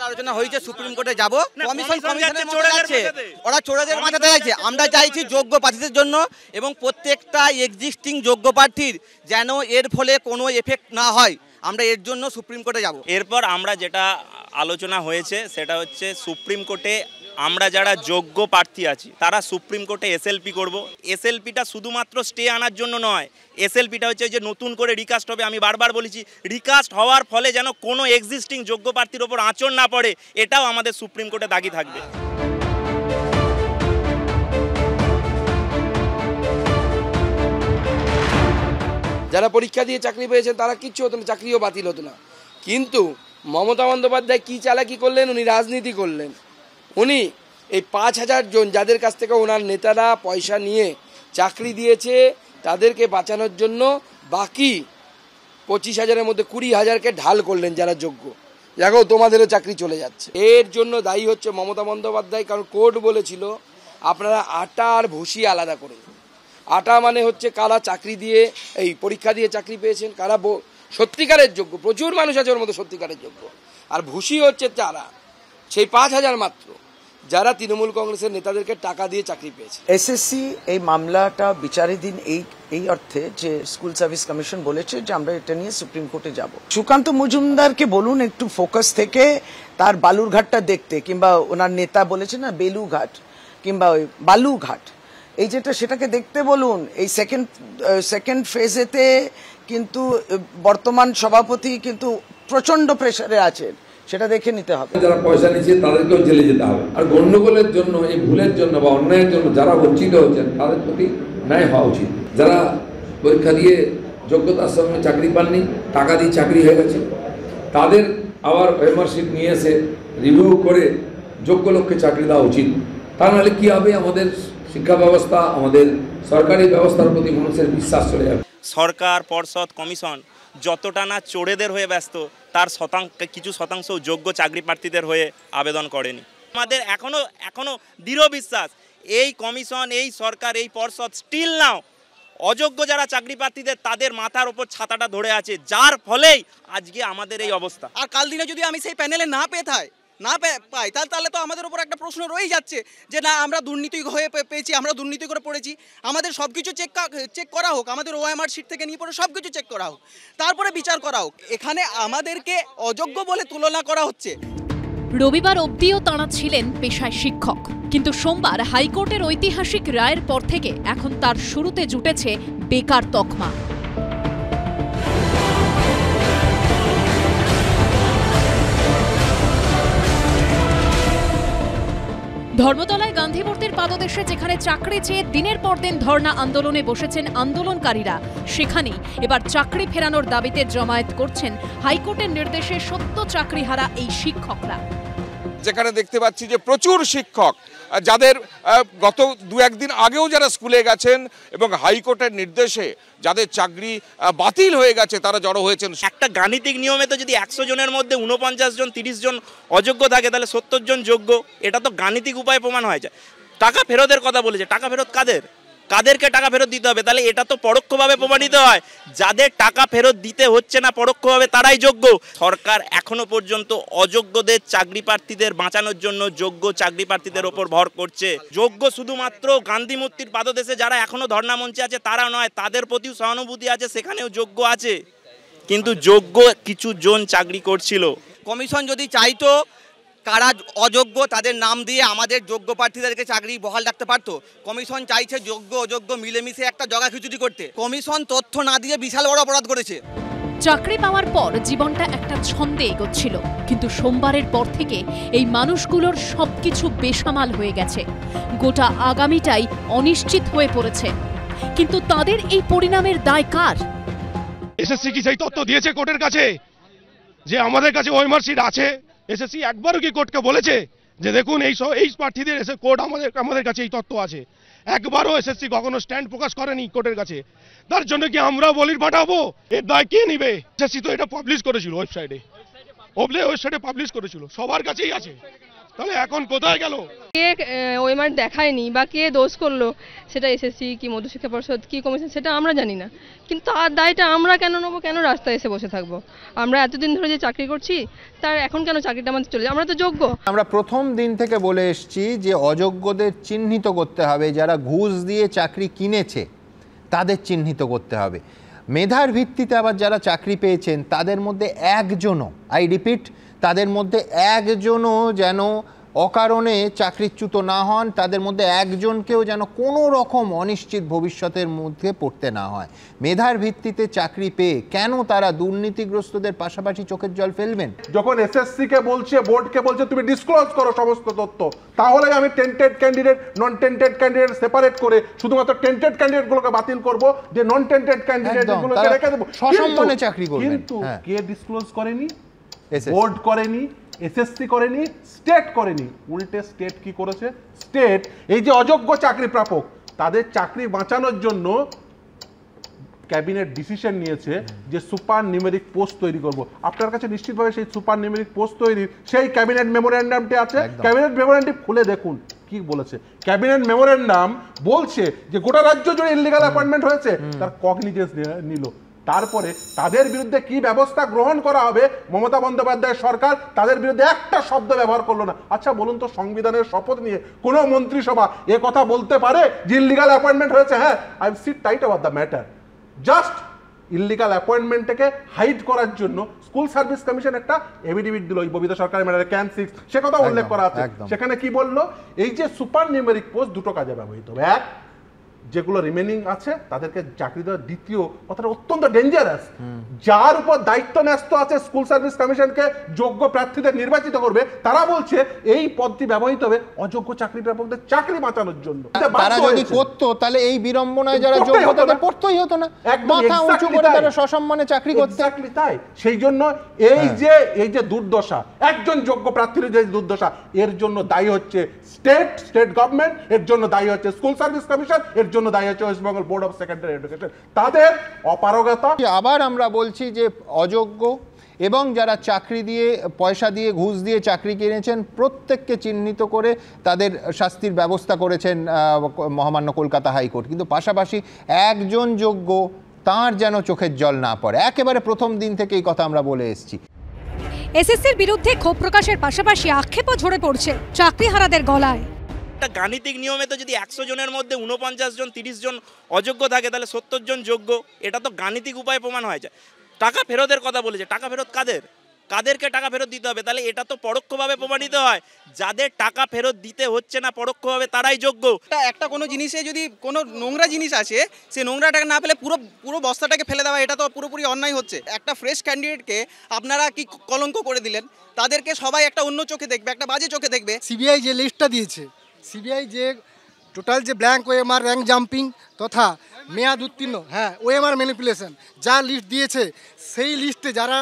আলোচনা হয়েছে সুপ্রিম কোর্টে যাব, কমিশনের মধ্যে যাচ্ছে, ওরা চোরেদের মাথাতে যাচ্ছে। আমরা চাইছি যোগ্য প্রার্থীদের জন্য এবং প্রত্যেকটা এক্সিস্টিং যোগ্য প্রার্থীর যেন এর ফলে কোনো এফেক্ট না হয়, আমরা এর জন্য সুপ্রিম কোর্টে যাব। এরপর আমরা যেটা আলোচনা হয়েছে সেটা হচ্ছে সুপ্রিম কোর্টে আমরা যারা যোগ্য প্রার্থী আছি তারা সুপ্রিম কোর্টে এসএলপি করব। এসএলপিটা শুধুমাত্র স্টে আনার জন্য নয়, এসএলপিটা হচ্ছে যে নতুন করে রিকাস্ট হবে। আমি বারবার বলেছি রিকাস্ট হওয়ার ফলে যেন কোনো এক্সিস্টিং যোগ্য প্রার্থীর ওপর আঁচড় না পড়ে, এটাও আমাদের সুপ্রিম কোর্টে দাগি থাকবে। যারা পরীক্ষা দিয়ে চাকরি পেয়েছেন তারা কিচ্ছু হতো না, চাকরিও বাতিল হতো না। কিন্তু মমতা বন্দ্যোপাধ্যায় কি চালাকি করলেন, উনি রাজনীতি করলেন। উনি এই 5,000 জন যাদের কাছ থেকে ওনার নেতারা পয়সা নিয়ে চাকরি দিয়েছে তাদেরকে বাঁচানোর জন্য বাকি 25,000-এর মধ্যে 20,000-কে ঢাল করলেন যারা যোগ্য। দেখো তোমাদেরও চাকরি চলে যাচ্ছে। এর জন্য দায়ী হচ্ছে মমতা বন্দ্যোপাধ্যায়, কারণ কোর্ট বলেছিল আপনারা আটা আর ভুসি আলাদা করে। আটা মানে হচ্ছে কারা চাকরি দিয়ে এই পরীক্ষা দিয়ে চাকরি পেয়েছেন, কারা সত্যিকারের যোগ্য, প্রচুর মানুষ আছে ওর মধ্যে সত্যিকারের যোগ্য। আর ভুসি হচ্ছে তারা সেই 5,000 মাত্র যারা তৃণমূল কংগ্রেসের নেতাদেরকে টাকা দিয়ে চাকরি পেয়েছে। এসএসসি এই মামলাটা বিচারাধীন এই অর্থে যে স্কুল সার্ভিস কমিশন বলেছে যে আমরা এটা নিয়ে সুপ্রিম কোর্টে যাব। সুকান্ত মজুমদারকে বলুন একটু ফোকাস থেকে তার বালুরঘাটটা দেখতে, কিংবা ওনার নেতা বলেছে না বেলুঘাট কিংবা ওই বালুঘাট, এই যেটা সেটাকে দেখতে বলুন। এই সেকেন্ড ফেজেতে কিন্তু বর্তমান সভাপতি কিন্তু প্রচন্ড প্রেসারে আছেন, সেটা দেখে নিতে হবে। যারা পয়সা নিচ্ছে তাদেরকেও জেলে যেতে হবে। আর গন্ডগোলের জন্য, এই ভুলের জন্য বা অন্যায়ের জন্য যারা বঞ্চিত হচ্ছেন তাদের প্রতি ন্যায় হওয়া উচিত। যারা পরীক্ষা দিয়ে যোগ্যতার সঙ্গে চাকরি পাননি, টাকা দিয়ে চাকরি হয়ে গেছে, তাদের আবার মেম্বারশিপ নিয়ে এসে রিভিউ করে যোগ্য লোককে চাকরি দেওয়া উচিত। তা নাহলে কী হবে, আমাদের শিক্ষা ব্যবস্থা, আমাদের সরকারি ব্যবস্থার প্রতি মানুষের বিশ্বাস চলে যাবে। সরকার, পর্ষদ, কমিশন যতটা না চোরেদের হয়ে ব্যস্ত, তার কিছু শতাংশ যোগ্য চাকরি প্রার্থীদের হয়ে আবেদন করেনি। আমাদের এখনো দৃঢ় বিশ্বাস এই কমিশন, এই সরকার, এই পর্ষদ স্টিল নাও অযোগ্য যারা চাকরি প্রার্থীদের তাদের মাথার ওপর ছাতাটা ধরে আছে, যার ফলেই আজকে আমাদের এই অবস্থা। আর কাল দিনে যদি আমি সেই প্যানেলে না পাই তাহলে তো আমাদের উপর একটা প্রশ্ন রয়েই যাচ্ছে যে না আমরা দুর্নীতি হয়ে পেয়েছি, আমরা দুর্নীতি করে পড়েছি। আমাদের সব কিছু চেক করা হোক, আমাদের ওএমআর শিট থেকে নিয়ে পড়ে সব কিছু চেক করা হোক, তারপরে বিচার করা হোক। এখানে আমাদেরকে অযোগ্য বলে তুলনা করা হচ্ছে। রবিবার অবধিও তাঁরা ছিলেন পেশায় শিক্ষক, কিন্তু সোমবার হাইকোর্টের ঐতিহাসিক রায়ের পর থেকে এখন তার শুরুতে জুটেছে বেকার তকমা। ধর্মতলায় গান্ধী মূর্তির পাদদেশে যেখানে চাকরি চেয়ে দিনের পর দিন ধর্ণা আন্দোলনে বসেছেন আন্দোলনকারীরা, সেখানেই এবার চাকরি ফেরানোর দাবিতে জমায়েত করছেন হাইকোর্টের নির্দেশে সদ্য চাকরিহারা এই শিক্ষকরা। যেখানে দেখতে পাচ্ছি যে প্রচুর শিক্ষক যাদের গত 2-1 দিন আগেও যারা স্কুলে গেছেন এবং হাইকোর্টের নির্দেশে যাদের চাকরি বাতিল হয়ে গেছে তারা জড়ো হয়েছেন। একটা গাণিতিক নিয়মে তো যদি 100 জনের মধ্যে 49 জন 30 জন অযোগ্য থাকে তাহলে 70 জন যোগ্য, এটা তো গাণিতিক উপায়ে প্রমাণ হয়ে যায়। টাকা ফেরতের কথা বলেছে, টাকা ফেরত কাদেরকে টাকা ফেরত দিতে হবে, তাহলে এটা তো পরোক্ষভাবে প্রমাণিত হয় যাদের টাকা ফেরত দিতে হচ্ছে না পরোক্ষভাবে তারাই যোগ্য। সরকার এখনো পর্যন্ত অযোগ্যদের চাকরি প্রার্থীদের বাঁচানোর জন্য যোগ্য চাকরি প্রার্থীদের ওপর ভর করছে। যোগ্য শুধুমাত্র গান্ধী মূর্তির পাদদেশে যারা এখনো ধর্ণা মঞ্চে আছে তারা নয়, তাদের প্রতিও সহানুভূতি আছে, সেখানেও যোগ্য আছে, কিন্তু যোগ্য কিছু জন চাকরি করছিল। কমিশন যদি চাইতো কারা অযোগ্য তাদের নাম দিয়ে আমাদের যোগ্য প্রার্থীদেরকে চাকরি বহাল রাখতে পারতো। কমিশন চাইছে যোগ্য অযোগ্য মিলেমিশে একটা জগা খিচুড়ি করতে। কমিশন তথ্য না দিয়ে বিশাল বড় অপরাধ করেছে। চাকরি পাওয়ার পর জীবনটা একটা ছন্দে এগোচ্ছিল, কিন্তু সোমবারের পর থেকে এই মানুষগুলোর সবকিছু বেসামাল হয়ে গেছে, গোটা আগামীটাই অনিশ্চিত হয়ে পড়েছে। কিন্তু তাদের এই পরিণামের দায় কার? এসএসসি কি সেই তথ্য দিয়েছে কোর্টের কাছে যে আমাদের কাছে ওএমআর শিট আছে? এসএসসি একবারও কি কোর্টকে বলেছে যে দেখুন এই প্রার্থীদের কোর্ট আমাদের কাছে এই তথ্য আছে? একবারও এসএসসি কখনো স্ট্যান্ড প্রকাশ করেনি কোর্টের কাছে। তার জন্য কি আমরা বলি পাঠাবো? এর দায় কে নিবে? এসএসসি তো এটা পাবলিশ করেছিল ওয়েবসাইটে, ওয়েবসাইটে পাবলিশ করেছিল, সবার কাছেই আছে। তাহলে এখন কোথায় গেল? কে ওএমআর দেখায়নি বা কে দোষ করলো, সেটা এসএসসি কি মধ্যশিক্ষা পর্ষদ কি কমিশন সেটা আমরা জানি না, কিন্তু তার দায়টা আমরা কেন নেবো? কেন রাস্তায় এসে বসে থাকবো? আমরা এতদিন ধরে যে চাকরি করছি তার এখন কেন চাকরিটা আমাদের চলে যায়? আমরা তো যোগ্য। আমরা প্রথম দিন থেকে বলে এসেছি যে অযোগ্যদের চিহ্নিত করতে হবে, যারা ঘুষ দিয়ে চাকরি কিনেছে তাদের চিহ্নিত করতে হবে। মেধার ভিত্তিতে আবার যারা চাকরি পেয়েছেন তাদের মধ্যে একজনও, আই রিপিট, তাদের মধ্যে একজনও যেন অকারণে চাকরিচ্যুত না হন, তাদের মধ্যে একজনকেও যেন কোনো রকম অনিশ্চিত ভবিষ্যতের মধ্যে পড়তে না হয়। মেধার ভিত্তিতে চাকরি পেয়ে কেন তারা দুর্নীতিগ্রস্তদের পাশাপাশি চোখের জল ফেলবেন? যখন এসএসসি কে বলছে, বোর্ডকে বলছে তুমি ডিসক্লোজ করো সমস্ত তথ্য, তাহলে আমি tainted candidate non tainted candidate separate করে শুধুমাত্র টেন্টেড ক্যান্ডিডেটগুলোকে বাতিল করব, যে নন টেন্টেড ক্যান্ডিডেটগুলোকে রেখে দেব, সসম্মানে চাকরি করবেন। কিন্তু কে ডিসক্লোজ করেনি? বোর্ড করেনি, এসএসসি করেনি, স্টেট করেনি। উল্টে স্টেট কি করেছে? স্টেট এই যে অযোগ্য চাকরি প্রাপক তাদের চাকরি বাঁচানোর জন্য ক্যাবিনেট ডিসিশন নিয়েছে যে সুপার নিউমেরিক পোস্ট তৈরি করব। আপনার কাছে নিশ্চিতভাবে সেই সুপার নিউমেরিক পোস্ট তৈরি সেই ক্যাবিনেট মেমোরেন্ডামটি আছে। ক্যাবিনেট মেমোরেন্ডাম খুলে দেখুন কি বলেছে। ক্যাবিনেট মেমোরেন্ডাম বলছে যে গোটা রাজ্য জুড়ে ইলিগাল অ্যাপয়েন্টমেন্ট হয়েছে, তার কগনিজেন্স নিল। তারপরে তাদের বিরুদ্ধে কি ব্যবস্থা গ্রহণ করা হবে, মমতা বন্দ্যোপাধ্যায়ের সরকার তাদের বিরুদ্ধে একটা শব্দ ব্যবহার করলো না। আচ্ছা বলুন তো, সংবিধানের শপথ নিয়ে কোন মন্ত্রিসভা এ কথা বলতে পারে যে ইলিগাল অ্যাপয়েন্টমেন্ট হয়েছে? হ্যাঁ, I sit tight about the matter. Just illegal অ্যাপয়েন্টমেন্টটাকে হাইড করার জন্য স্কুল সার্ভিস কমিশন একটা এফিডেভিট দিল, ববিতা সরকারের ম্যাটারে ক্যান 6 সে কথা উল্লেখ করা আছে। সেখানে কি বললো? এই যে সুপার নিউমেরিক পোস্ট দুটো কাজে ব্যবহৃত হবে। এক, যেগুলো রিমেনিং আছে তাদেরকে চাকরি দেওয়ার। দ্বিতীয় কথাটা অত্যন্ত ডেঞ্জারাস, যার উপর দায়িত্ব ন্যস্ত আছে স্কুল সার্ভিস কমিশনকে যোগ্য প্রার্থীদের নির্বাচিত করবে, তারা বলছে এই পদটি ব্যবহৃত হবে অযোগ্য চাকরি প্রাপকদের চাকরি বাঁচানোর জন্য। তারা যদি করতো তাহলে এই বিড়ম্বনায় যারা যোগ্য তাদের পড়তেই হতো না, মাথা উঁচু করে তারা সসম্মানে চাকরি করতে। তাই সেই জন্য এই যে দুর্দশা, একজন যোগ্য প্রার্থীর যে দুর্দশা, এর জন্য দায়ী হচ্ছে স্টেট গভর্নমেন্ট, এর জন্য দায়ী হচ্ছে স্কুল সার্ভিস কমিশন, এর জন্য দায়ী হচ্ছে West Bengal board of secondary education, তাদের অপারগতা। আবার আমরা বলছি যে অযোগ্য এবং যারা চাকরি দিয়ে, পয়সা দিয়ে, ঘুষ দিয়ে চাকরি কিনেছেন প্রত্যেককে চিহ্নিত করে তাদের শাস্তির ব্যবস্থা করেছেন মহামান্য কলকাতা হাইকোর্ট। কিন্তু পাশাপাশি একজন যোগ্য, তার যেন চোখের জল না পড়ে, একেবারে প্রথম দিন থেকে এই কথা আমরা বলে এসেছি। এসএসসির বিরুদ্ধে ক্ষোভ প্রকাশের পাশাপাশি আক্ষেপও ঝরে পড়ছে চাকরিহারাদের গলায়। একটা গাণিতিক নিয়মে তো যদি 100 জনের মধ্যে 49 জন 30 জন অযোগ্য থাকে, তাহলে 70 জন যোগ্য। এটা তো গাণিতিক উপায়ে প্রমাণ হয়ে যায়। টাকা ফেরতের কথা বলেছে, টাকা ফেরত কাদেরকে টাকা ফেরত দিতে হবে? তাহলে এটা তো পরোক্ষভাবে প্রমাণিত হয়, যাদের টাকা ফেরত দিতে হচ্ছে না পরোক্ষভাবে তারাই যোগ্য। একটা কোনো জিনিসে যদি কোনো নোংরা জিনিস আছে, সেই নোংরাটাকে না ফেলে পুরো বস্তাটাকে ফেলে দেওয়া, এটা তো পুরোপুরি অন্যায় হচ্ছে। একটা ফ্রেশ ক্যান্ডিডেটকে আপনারা কি কলঙ্ক করে দিলেন, তাদেরকে সবাই একটা অন্য চোখে দেখবে, একটা বাজে চোখে দেখবে। সিবিআই যে লিস্টটা দিয়েছে, সিবিআই যে টোটাল যে ব্ল্যাঙ্ক ওএমআর, র্যাঙ্ক জাম্পিং তথা মেয়াদ উত্তীর্ণ, হ্যাঁ ওএমআর ম্যানিপুলেশন যা লিস্ট দিয়েছে, সেই লিস্টে যারা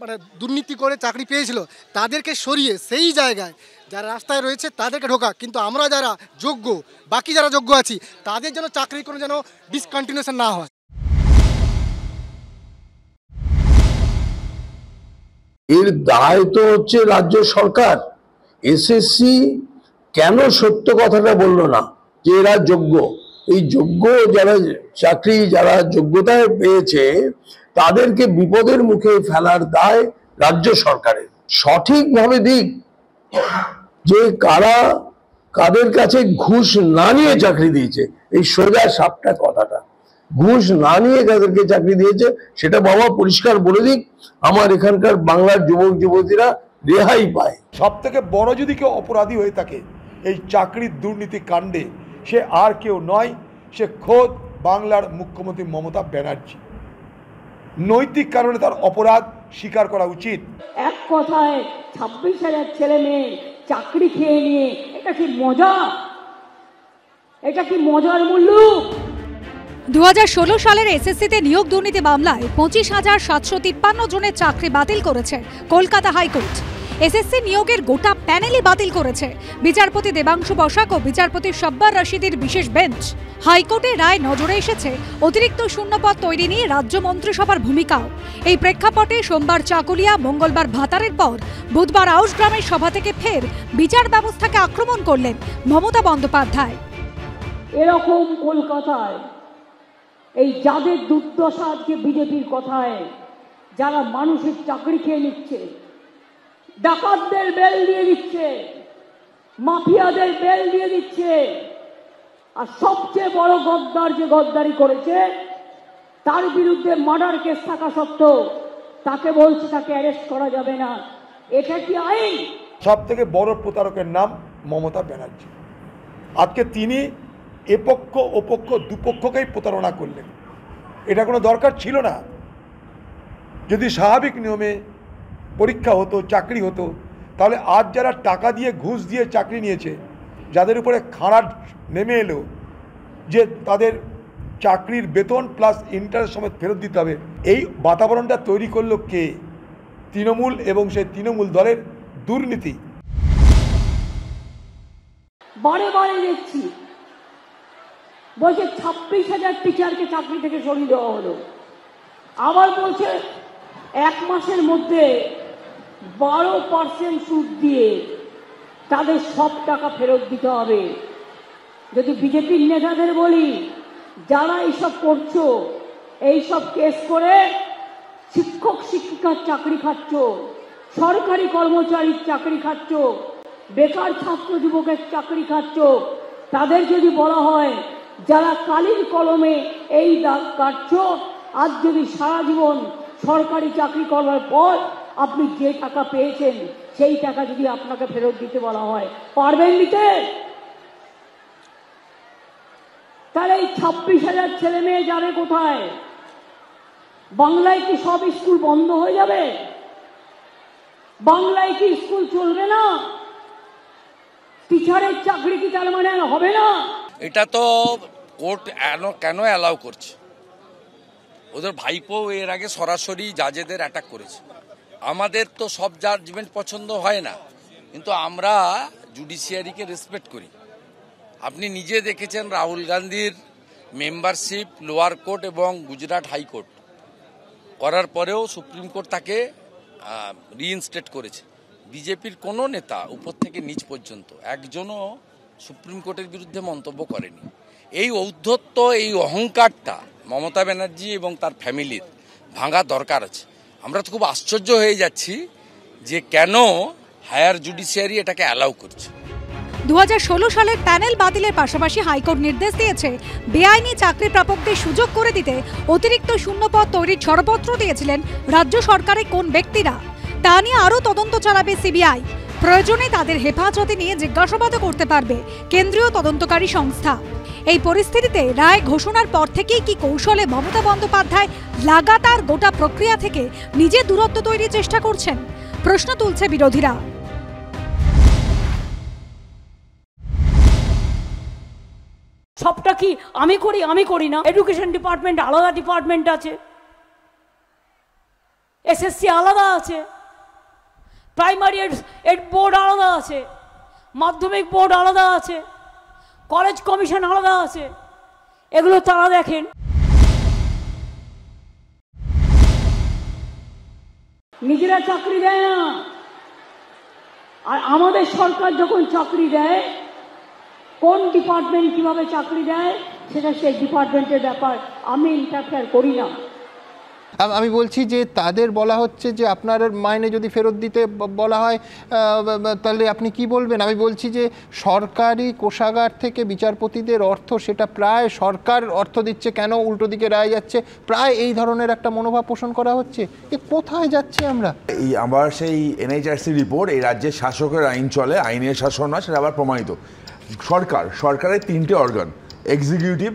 মানে দুর্নীতি করে চাকরি পেয়েছিল তাদেরকে সরিয়ে সেই জায়গায় যারা রাস্তায় রয়েছে তাদেরকে ঢোকা। কিন্তু আমরা যারা যোগ্য, বাকি যারা যোগ্য আছি, তাদের জন্য চাকরি কোনো যেন ডিসকন্টিনিউশন না হয়। এর দায় তো হচ্ছে রাজ্য সরকার। এসএসসি কেন সত্য কথাটা বললো না যে এরা যোগ্য? এই যোগ্য যারা চাকরি, যারা যোগ্যতায় পেয়েছে, তাদেরকে বিপদের মুখে ফেলার দায় রাজ্য সরকারের। সঠিকভাবে দিক যে কাদের কাছে ঘুষ না নিয়ে চাকরি দিয়েছে, এই সোজা সাপটা কথাটা, ঘুষ না নিয়ে কাদেরকে চাকরি দিয়েছে সেটা বাবা পরিষ্কার বলে দিক, আমার এখানকার বাংলার যুবক যুবতীরা রেহাই পায়। সব থেকে বড় যদি কেউ অপরাধী হয়ে থাকে এই চাকরির দুর্নীতি কাণ্ডে, সে আর কেউ নয়, সে খোদ বাংলার মুখ্যমন্ত্রী মমতা ব্যানার্জি। নৈতিক কারণে তার অপরাধ স্বীকার করা উচিত। এক কথায় 26,000 ছেলে মেয়ে চাকরি খেয়ে নিয়ে, এটা কি মজা? এটা কি মজার মূল্য? 2016 সালের এসএসসিতে নিয়োগ দুর্নীতি মামলায় 25,753 জনের চাকরি বাতিল করেছে কলকাতা হাইকোর্ট। এসএসসি নিয়োগের গোটা প্যানেলই বাতিল করেছে বিচারপতি দেবাংশু বসাক ও বিচারপতি সব্বার রশিদের বিশেষ বেঞ্চ। হাইকোর্টের রায় নজরে এসেছে অতিরিক্ত শূন্যপদ তৈরি নিয়ে রাজ্য মন্ত্রিসভার ভূমিকাও। এই প্রেক্ষাপটে সোমবার চাকুলিয়া, মঙ্গলবার ভাতারের পর বুধবার আউশগ্রামের সভা থেকে ফের বিচার ব্যবস্থাকে আক্রমণ করলেন মমতা বন্দ্যোপাধ্যায়। এরকম কলকাতায় এই যাদের দুর্দশা আজকে বিজেপির কথায়, যারা মানুষের চাকরি খেয়ে নিচ্ছে, ডাকাতদের বেল দিয়ে দিচ্ছে, মাফিয়াদের বেল দিয়ে দিচ্ছে, আর সবচেয়ে বড় গদ্দার যে গদ্দারি করেছে তার বিরুদ্ধে মার্ডার কেস থাকা সত্ত্বেও তাকে বলছে তাকে অ্যারেস্ট করা যাবে না, এটা কি আইন? সব থেকে বড় প্রতারকের নাম মমতা ব্যানার্জি। আজকে তিনি এপক্ষ ওপক্ষ দুপক্ষকেই প্রতারণা করলেন, এটা কোনো দরকার ছিল না। যদি স্বাভাবিক নিয়মে পরীক্ষা হতো, চাকরি হতো, তাহলে আজ যারা টাকা দিয়ে ঘুষ দিয়ে চাকরি নিয়েছে, যাদের উপরে খাড়া নেমে এলো যে তাদের চাকরির বেতন প্লাস ইন্টারেস্ট সমেত ফেরত দিতে হবে, এই বাতাবরণটা তৈরি করলো কে? তৃণমূল এবং সেই তৃণমূল দলের দুর্নীতি। বারে বারে দেখছি বলছে 26,000 টিচারকে চাকরি থেকে সরিয়ে দেওয়া হলো, আবার বলছে 1 মাসের মধ্যে 12% সুদ দিয়ে তাদের সব টাকা ফেরত দিতে হবে। যদি বিজেপির নেতাদের বলি, যারা এইসব করছো, এইসব কেস করে শিক্ষক শিক্ষিকার চাকরি খাচ্ছ, সরকারি কর্মচারীর চাকরি খাচ্ছ, বেকার ছাত্র যুবকের চাকরি খাচ্ছ, তাদের যদি বলা হয় যারা কালির কলমে এই দাগ কাটছ, আজ যদি সারা জীবন সরকারি চাকরি করার পর আপনি যে টাকা পেয়েছেন সেই টাকা যদি আপনাকে ফেরত দিতে বলা হয়, পারবেন দিতে? তাহলে এই 26,000 ছেলে মেয়ে যাবে কোথায়? বাংলায় কি সব স্কুল বন্ধ হয়ে যাবে? বাংলায় কি স্কুল চলবে না? টিচারের চাকরি কি তার মানে হবে না? এটা তো কোর্ট কেন অ্যালাউ করছে? ওদের ভাইপো এর আগে সরাসরি জাজেদের অ্যাটাক করেছে। আমাদের তো সব জাজমেন্ট পছন্দ হয় না, কিন্তু আমরা জুডিশিয়ারিকে রেসপেক্ট করি। আপনি নিজে দেখেছেন রাহুল গান্ধীর মেম্বারশিপ লোয়ার কোর্ট এবং গুজরাট হাইকোর্ট করার পরেও সুপ্রিম কোর্ট তাকে রিইনস্টেট করেছে। বিজেপির কোনো নেতা উপর থেকে নিচ পর্যন্ত একজনও সুপ্রিম কোর্টের বিরুদ্ধে মন্তব্য করেনি। এই ঔদ্ধত্য, এই অহংকারটা মমতা ব্যানার্জি এবং তার ফ্যামিলির ভাঙা দরকার আছে। আমরা তো খুব আশ্চর্য হয়ে যাচ্ছি যে কেন হায়ার জুডিশিয়ারি এটাকে অ্যালাউ করছে। 2016 সালের প্যানেল বাতিলের পাশাপাশি হাইকোর্ট নির্দেশ দিয়েছে বেআইনি চাকরি প্রাপকদের সুযোগ করে দিতে অতিরিক্ত শূন্যপদ তৈরির ছাড়পত্র দিয়েছিলেন রাজ্য সরকারের কোন ব্যক্তিরা। তা নিয়ে আরও তদন্ত চালাবে সিবিআই। প্রয়োজনে তাদের হেফাজতে নিয়ে জিজ্ঞাসাবাদও করতে পারবে কেন্দ্রীয় তদন্তকারী সংস্থা। এই পরিস্থিতিতে রায় ঘোষণার পর থেকেই কি কৌশলে মমতা বন্দ্যোপাধ্যায় লাগাতার গোটা প্রক্রিয়া থেকে নিজের দূরত্ব তৈরির চেষ্টা করছেন, প্রশ্ন তুলছে বিরোধীরা। সবটা কি আমি করি না? এডুকেশন ডিপার্টমেন্ট আলাদা ডিপার্টমেন্ট আছে, এসএসসি আলাদা আছে, প্রাইমারি এড বোর্ড আলাদা আছে, মাধ্যমিক বোর্ড আলাদা আছে, কলেজ কমিশন আলাদা আছে, এগুলো তারা দেখেন। নিজেরা চাকরি দেয় না, আর আমাদের সরকার যখন চাকরি দেয়, কোন ডিপার্টমেন্ট কিভাবে চাকরি দেয় সেটা সেই ডিপার্টমেন্টের ব্যাপার, আমি ইন্টারফেয়ার করি না। আমি বলছি যে তাদের বলা হচ্ছে যে আপনার মাইনে যদি ফেরত দিতে বলা হয় তাহলে আপনি কি বলবেন? আমি বলছি যে সরকারি কোষাগার থেকে বিচারপতিদের অর্থ, সেটা প্রায় সরকার অর্থ দিচ্ছে, কেন উল্টো দিকে রায় যাচ্ছে, প্রায় এই ধরনের একটা মনোভাব পোষণ করা হচ্ছে। এ কোথায় যাচ্ছে আমরা? এই আবার সেই এনএইচআরসি রিপোর্ট, এই রাজ্যের শাসকের আইন চলে, আইনের শাসন নয়, সেটা আবার প্রমাণিত। সরকারের 3টে অর্গান, এক্সিকিউটিভ,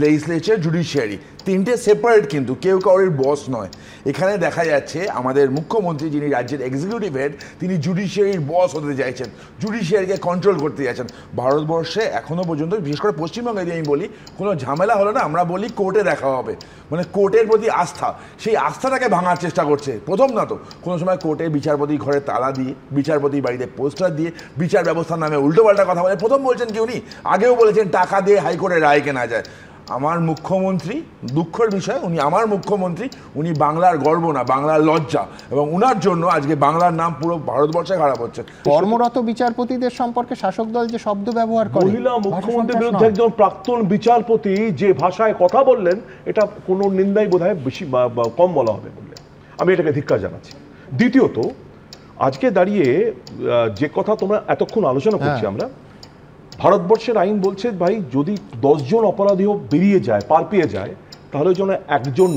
লেজিসলেচার, জুডিশিয়ারি, তিনটে সেপারেট, কিন্তু কেউ কারোর বস নয়। এখানে দেখা যাচ্ছে আমাদের মুখ্যমন্ত্রী, যিনি রাজ্যের এক্সিকিউটিভ হেড, তিনি জুডিশিয়ারির বস হতে চাইছেন, জুডিশিয়ারিকে কন্ট্রোল করতে চাইছেন। ভারতবর্ষে এখনও পর্যন্ত, বিশেষ করে পশ্চিমবঙ্গে যদি আমি বলি, কোনো ঝামেলা হলে না আমরা বলি কোর্টে দেখা হবে, মানে কোর্টের প্রতি আস্থা, সেই আস্থাটাকে ভাঙার চেষ্টা করছে। প্রথম না তো, কোনো সময় কোর্টে বিচারপতি ঘরে তালা দিয়ে, বিচারপতি বাড়িতে পোস্টার দিয়ে, বিচার ব্যবস্থার নামে উল্টোপাল্টা কথা বলে। প্রথম বলছেন কি উনি, আগেও বলেছেন টাকা দিয়ে হাইকোর্টের রায় কেনা যায়। আমার মুখ্যমন্ত্রী, দুঃখের বিষয়, উনি আমার মুখ্যমন্ত্রী, উনি বাংলার গর্ব না, বাংলার লজ্জা, এবং উনার জন্য আজকে বাংলার নাম পুরো ভারতবর্ষে খারাপ হচ্ছে। কর্মরত বিচারপতিদের সম্পর্কে শাসক দল যে শব্দ ব্যবহার করে, মহিলা মুখ্যমন্ত্রীর বিরুদ্ধে একজন প্রাক্তন বিচারপতি যে ভাষায় কথা বললেন, এটা কোনো নিন্দাই বোধহয় বেশি কম বলা হবে বললে আমি এটাকে ধিক্কার জানাচ্ছি। দ্বিতীয়ত, আজকে দাঁড়িয়ে যে কথা তোমরা এতক্ষণ আলোচনা করছি আমরা, ভারতবর্ষের আইন বলছে ভাই যদি 10 জন অপরাধীও বেরিয়ে যায়, পার পেয়ে যায়, তাহলে যেন একজন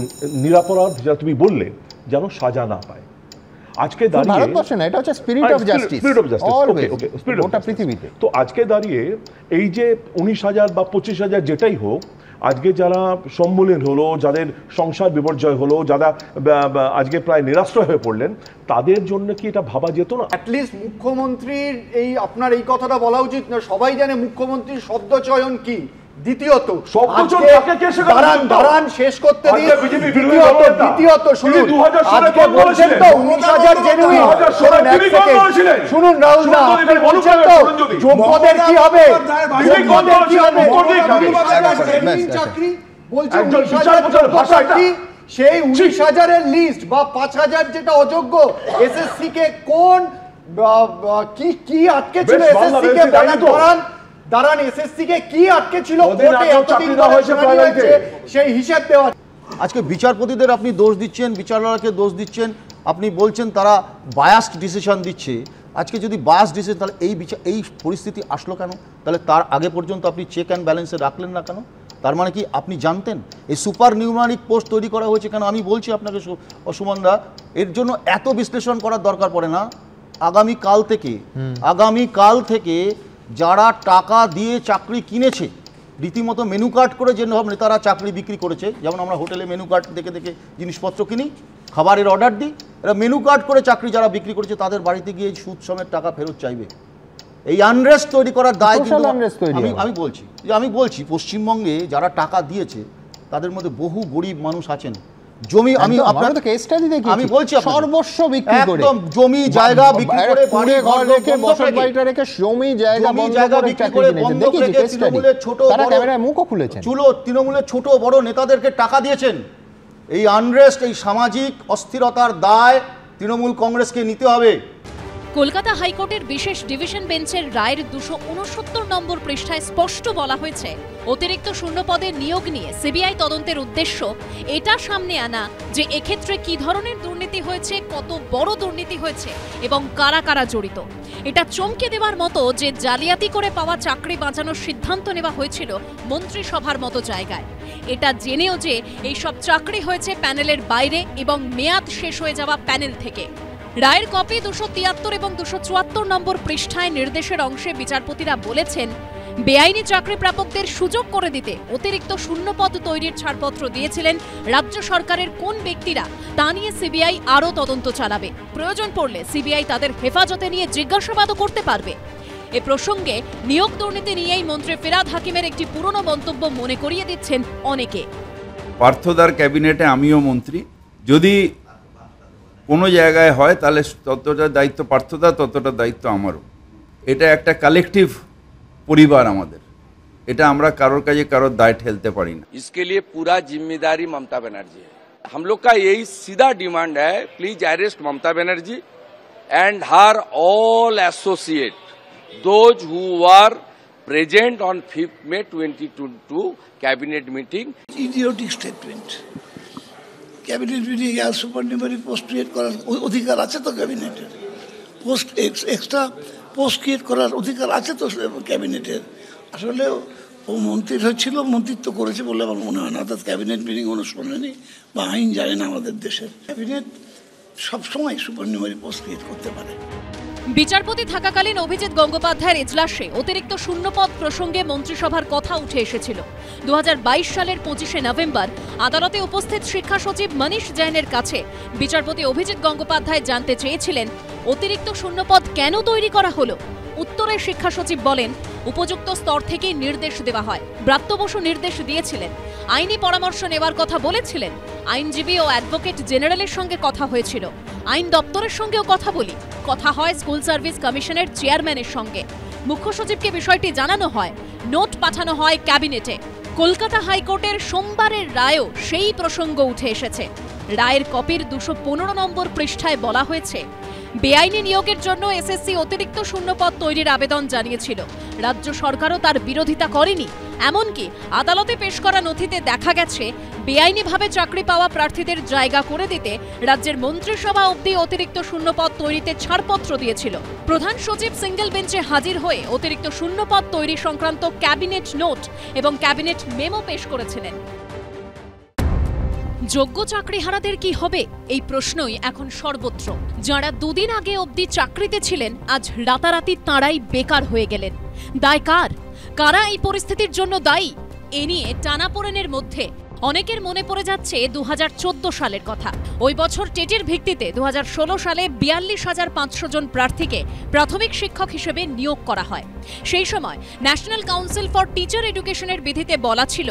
নিরাপরাধ, যা তুমি বললে, যেন সাজা না পায়। আজকে দাঁড়িয়ে ভারতবর্ষে না, এটা হচ্ছে spirit of justice, spirit of justice, okay, spirit of পৃথিবীতে। তো আজকে দাঁড়িয়ে এই যে 19,000 বা 25,000 যেটাই হোক, আজকে যারা সম্মিলন হলো, যাদের সংসার বিপর্যয় হলো, যারা আজকে প্রায় নিরাশ্রয় হয়ে পড়লেন, তাদের জন্য কি এটা ভাবা যেত না? অ্যাটলিস্ট মুখ্যমন্ত্রীর এই আপনার এই কথাটা বলা উচিত না। সবাই জানে মুখ্যমন্ত্রীর শব্দচয়ন কি। দ্বিতীয়ত, দাঁড়ান শেষ করতে দিন। দ্বিতীয়ত শুনুন, আজকে বলছেন তো 19,000 জেনুইন। শুনুন রাহুল দা, আপনি বলছেন তো যোগ্যদের কি হবে, যোগ্যদের কি হবে? চাকরি বলছেন 19,000 ভাষাটি, সেই 19,000-এর লিস্ট বা 5,000 যেটা অযোগ্য, এসএসসি কে কোন কি আটকে ছিল? এসএসসি কে দাঁড়ান, এসএসসি কে কি আটকে ছিল কোর্টে এতদিন হয়েছে সেই হিসাব দেওয়া। আজকে বিচারপতিদের আপনি দোষ দিচ্ছেন, বিচারককে দোষ দিচ্ছেন, আপনি বলছেন তারা বায়াসড ডিসিশন দিচ্ছে। আজকে যদি বায়াস ডিসিশন, তাহলে এই পরিস্থিতি আসলো কেন? তাহলে তার আগে পর্যন্ত আপনি চেক অ্যান্ড ব্যালেন্সে রাখলেন না কেন? তার মানে কি আপনি জানতেন এই সুপার নিউমারিক পোস্ট তৈরি করা হয়েছে কেন? আমি বলছি আপনাকে সুমনদা, এর জন্য এত বিশ্লেষণ করার দরকার পড়ে না। আগামীকাল থেকে যারা টাকা দিয়ে চাকরি কিনেছে, রীতিমতো মেনু কার্ড করে যে নেতারা চাকরি বিক্রি করেছে, যেমন আমরা হোটেলে মেনু কার্ড দেখে দেখে জিনিসপত্র কিনি, খাবারের অর্ডার দিই, এরা মেনু কার্ড করে চাকরি যারা বিক্রি করেছে তাদের বাড়িতে গিয়ে সুদ সমেত টাকা ফেরত চাইবে। এই আনরেস্ট তৈরি করার দায় কিন্তু আমি বলছি পশ্চিমবঙ্গে যারা টাকা দিয়েছে তাদের মধ্যে বহু গরিব মানুষ আছেন। জমি আমি আমি বলছি সর্বস্ব বিক্রি করে, একদম জমি জায়গা বিক্রি করে, বাড়ি ঘর রেখে, বসত বাড়িটা রেখে, জমি জায়গা বিক্রি করে বন্ধক রেখে তৃণমূলের ছোট ক্যামেরায় মুখও খুলেছেন, তৃণমূলের ছোট বড় নেতাদেরকে টাকা দিয়েছেন। এই আনরেস্ট, এই সামাজিক অস্থিরতার দায় তৃণমূল কংগ্রেসকে নিতে হবে। কলকাতা হাইকোর্টের বিশেষ ডিভিশন বেঞ্চের রায়ের 269 নম্বর পৃষ্ঠায় স্পষ্ট বলা হয়েছে, অতিরিক্ত শূন্যপদে নিয়োগ নিয়ে সিবিআই তদন্তের উদ্দেশ্য এটা সামনে আনা যে এক্ষেত্রে কি ধরনের দুর্নীতি হয়েছে, কত বড় দুর্নীতি হয়েছে এবং কারা কারা জড়িত। এটা চমকে দেওয়ার মতো যে জালিয়াতি করে পাওয়া চাকরি বাঁচানোর সিদ্ধান্ত নেওয়া হয়েছিল মন্ত্রিসভার মতো জায়গায়। এটা জেনেও যে এইসব চাকরি হয়েছে প্যানেলের বাইরে এবং মেয়াদ শেষ হয়ে যাওয়া প্যানেল থেকে। রায়ের কপি 273 এবং 274 নম্বর পৃষ্ঠায় নির্দেশের অংশে বিচারপতিরা বলেছেন, বেআইনি চাকরি প্রাপকদের সুযোগ করে দিতে অতিরিক্ত শূন্যপদ তৈরির ছাড়পত্র দিয়েছিলেন রাজ্য সরকারের কোন ব্যক্তিরা, তা নিয়ে সিবিআই আরও তদন্ত চালাবে। প্রয়োজন পড়লে সিবিআই তাদের হেফাজতে নিয়ে জিজ্ঞাসাবাদও করতে পারবে। এ প্রসঙ্গে নিয়োগ দুর্নীতি নিয়েই মন্ত্রী ফিরহাদ হাকিমের একটি পুরনো মন্তব্য মনে করিয়ে দিচ্ছেন অনেকে। পার্থদার ক্যাবিনেটে আমিও মন্ত্রী, যদি কোনো জায়গায় হয় তাহলে ততটা দায়িত্ব পার্থদা, ততটা দায়িত্ব আমারও। এটা একটা কালেকটিভ পরিবার আমাদের, এটা আমরা কারোর কাছে কারোর দায় ঠেলতে পারি না। इसके लिए पूरा जिम्मेदारी ममता बनर्जी है। हम लोग का यही सीधा डिमांड है, please arrest Mamata Banerjee and her all associate those who were present on 5 May 2022 cabinet meeting. Idiotic statement. Cabinet meeting আর সুপারনিউমারি পোস্ট ক্রিয়েট করার অধিকার আছে তো ক্যাবিনেটের, পোস্ট এক্সট্রা পোস্ট ক্রিয়েট করার অধিকার আছে তো ক্যাবিনেটের। আসলে ও মন্ত্রী হয়েছিল, মন্ত্রিত্ব করেছে বলে আমার মনে হয় না, অর্থাৎ ক্যাবিনেট মিটিং কোনো শোনেনি বা আইন জানে না আমাদের দেশের। ক্যাবিনেট সবসময় সুপারনিউমারি পোস্ট ক্রিয়েট করতে পারে। বিচারপতি থাকাকালীন অভিজিৎ গঙ্গোপাধ্যায়ের এজলাসে অতিরিক্ত শূন্যপদ প্রসঙ্গে মন্ত্রিসভার কথা উঠে এসেছিল। 2022 সালের 25শে নভেম্বর আদালতে উপস্থিত শিক্ষা সচিব মনীষ জৈনের কাছে বিচারপতি অভিজিৎ গঙ্গোপাধ্যায় জানতে চেয়েছিলেন অতিরিক্ত শূন্যপদ কেন তৈরি করা হলো। উত্তরে শিক্ষা সচিব বলেন, উপযুক্ত স্তর থেকেই নির্দেশ দেওয়া হয়। ব্রাত্য বসু নির্দেশ দিয়েছিলেন, আইনি পরামর্শ নেওয়ার কথা বলেছিলেন, আইনজীবী ও অ্যাডভোকেট জেনারেলের সঙ্গে কথা হয়েছিল, আইন দপ্তরের সঙ্গেও কথা বলি, কথা হয় স্কুল সার্ভিস কমিশনের চেয়ারম্যানের সঙ্গে। মুখ্য সচিবকে বিষয়টি জানানো হয়, নোট পাঠানো হয় ক্যাবিনেটে। কলকাতা হাইকোর্টের সোমবারের রায়েও সেই প্রসঙ্গ উঠে এসেছে। রায়ের কপির 215 নম্বর পৃষ্ঠায় বলা হয়েছে, বেআইনি নিয়োগের জন্য এসএসসি অতিরিক্ত শূন্যপদ তৈরির আবেদন জানিয়েছিল। রাজ্য সরকারও তার বিরোধিতা করেনি। এমনকি আদালতে পেশ করা নথিতে দেখা গেছে বেআইনিভাবে চাকরি পাওয়া প্রার্থীদের জায়গা করে দিতে রাজ্যের মন্ত্রিসভা অবধি অতিরিক্ত শূন্যপদ তৈরিতে ছাড়পত্র দিয়েছিল। প্রধান সচিব সিঙ্গেল বেঞ্চে হাজির হয়ে অতিরিক্ত শূন্যপদ তৈরি সংক্রান্ত ক্যাবিনেট নোট এবং ক্যাবিনেট মেমো পেশ করেছিলেন। যোগ্য চাকরিহারাদের কি হবে, এই প্রশ্নই এখন সর্বত্র। যাঁরা দুদিন আগে অবধি চাকরিতে ছিলেন, আজ রাতারাতি তাঁরাই বেকার হয়ে গেলেন। দায় কার? কারা এই পরিস্থিতির জন্য দায়ী? এ নিয়ে টানাপোড়েনের মধ্যে অনেকের মনে পড়ে যাচ্ছে 2014 সালের কথা। ওই বছর টেটের ভিত্তিতে 2016 সালে 42,500 জন প্রার্থীকে প্রাথমিক শিক্ষক হিসেবে নিয়োগ করা হয়। সেই সময় ন্যাশনাল কাউন্সিল ফর টিচার এডুকেশনের বিধিতে বলা ছিল,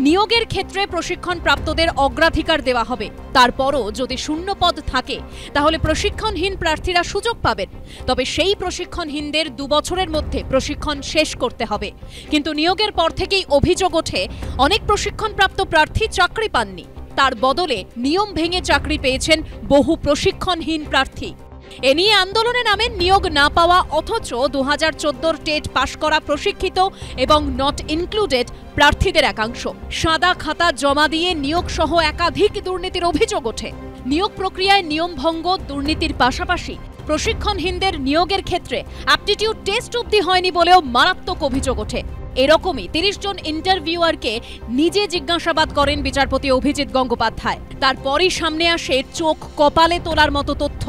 নিয়োগের ক্ষেত্রে প্রশিক্ষণ প্রাপ্তদের অগ্রাধিকার দেওয়া হবে। তারপরও যদি শূন্য পদ থাকে তাহলে প্রশিক্ষণহীন প্রার্থীরা সুযোগ পাবেন। তবে সেই প্রশিক্ষণহীনদের 2 বছরের মধ্যে প্রশিক্ষণ শেষ করতে হবে। কিন্তু নিয়োগের পর থেকেই অভিযোগ ওঠে, অনেক প্রশিক্ষণপ্রাপ্ত প্রার্থী চাকরি পাননি। তার বদলে নিয়ম ভেঙে চাকরি পেয়েছেন বহু প্রশিক্ষণহীন প্রার্থী। এ নিয়ে আন্দোলনে নামেন নিয়োগ না পাওয়া অথচ 2014 টেট পাশ করা প্রশিক্ষিত এবং নট ইনক্লুডেড প্রার্থীদের একাংশ। সাদা খাতা জমা দিয়ে নিয়োগ সহ একাধিক দুর্নীতির অভিযোগ ওঠে। নিয়োগ প্রক্রিয়ায় নিয়মভঙ্গ, দুর্নীতির পাশাপাশি প্রশিক্ষণহীনদের নিয়োগের ক্ষেত্রে অ্যাপটিটিউড টেস্ট অবধি হয়নি বলেও মারাত্মক অভিযোগ ওঠে। এরকমই 30 জন ইন্টারভিউয়ারকে নিজে জিজ্ঞাসাবাদ করেন বিচারপতি অভিজিৎ গঙ্গোপাধ্যায়। তারপরই সামনে আসে চোখ কপালে তোলার মতো তথ্য।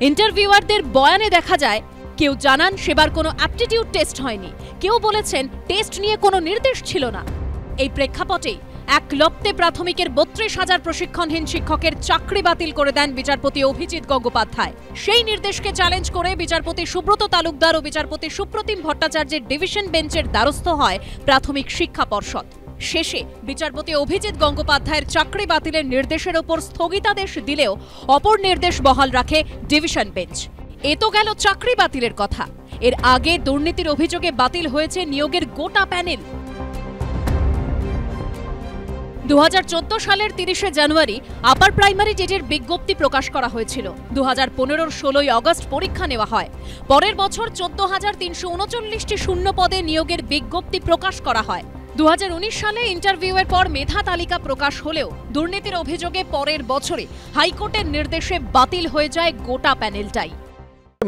ইন্টারভিউয়ারদের বয়ানে দেখা যায়, কেউ জানান সেবার কোনো অ্যাপটিটিউড টেস্ট হয়নি, কেউ বলেছেন টেস্ট নিয়ে কোনো নির্দেশ ছিল না। এই প্রেক্ষাপটেই এক লপ্তে প্রাথমিকের 32,000 প্রশিক্ষণহীন শিক্ষকের চাকরি বাতিল করে দেন বিচারপতি অভিজিৎ গঙ্গোপাধ্যায়। সেই নির্দেশকে চ্যালেঞ্জ করে বিচারপতি সুব্রত তালুকদার ও বিচারপতি সুপ্রতিম ভট্টাচার্যের ডিভিশন বেঞ্চের দ্বারস্থ হয় প্রাথমিক শিক্ষা পর্ষদ। শেষে বিচারপতি অভিজিৎ গঙ্গোপাধ্যায়ের চাকরি বাতিলের নির্দেশের ওপর স্থগিতাদেশ দিলেও অপর নির্দেশ বহাল রাখে ডিভিশন বেঞ্চ। এ তো গেল চাকরি বাতিলের কথা। এর আগে দুর্নীতির অভিযোগে বাতিল হয়েছে নিয়োগের গোটা প্যানেল। 2014 সালের 30শে জানুয়ারি আপার প্রাইমারি টেটের বিজ্ঞপ্তি প্রকাশ করা হয়েছিল। 2015-র 16ই আগস্ট পরীক্ষা নেওয়া হয়। পরের বছর 14,339টি শূন্য পদে নিয়োগের বিজ্ঞপ্তি প্রকাশ করা হয়। 2019 সালে ইন্টারভিউয়ের পর মেধা তালিকা প্রকাশ হলেও দুর্নীতির অভিযোগে পরের বছরে হাইকোর্টের নির্দেশে বাতিল হয়ে যায় গোটা প্যানেলটাই।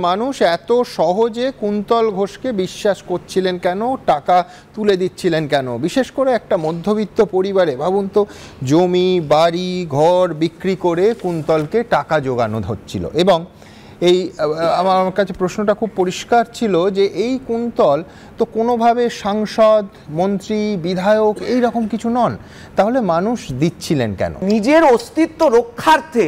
মানুষ এত সহজে কুন্তল ঘোষকে বিশ্বাস করছিলেন কেন, টাকা তুলে দিচ্ছিলেন কেন? বিশেষ করে একটা মধ্যবিত্ত পরিবারে ভাবুন তো, জমি বাড়ি ঘর বিক্রি করে কুন্তলকে টাকা জোগানো হচ্ছিল। এবং এই আমার কাছে প্রশ্নটা খুব পরিষ্কার ছিল যে এই কুন্তল তো কোনোভাবে সাংসদ, মন্ত্রী, বিধায়ক এই রকম কিছু নন, তাহলে মানুষ দিচ্ছিলেন কেন? নিজের অস্তিত্ব রক্ষার্থে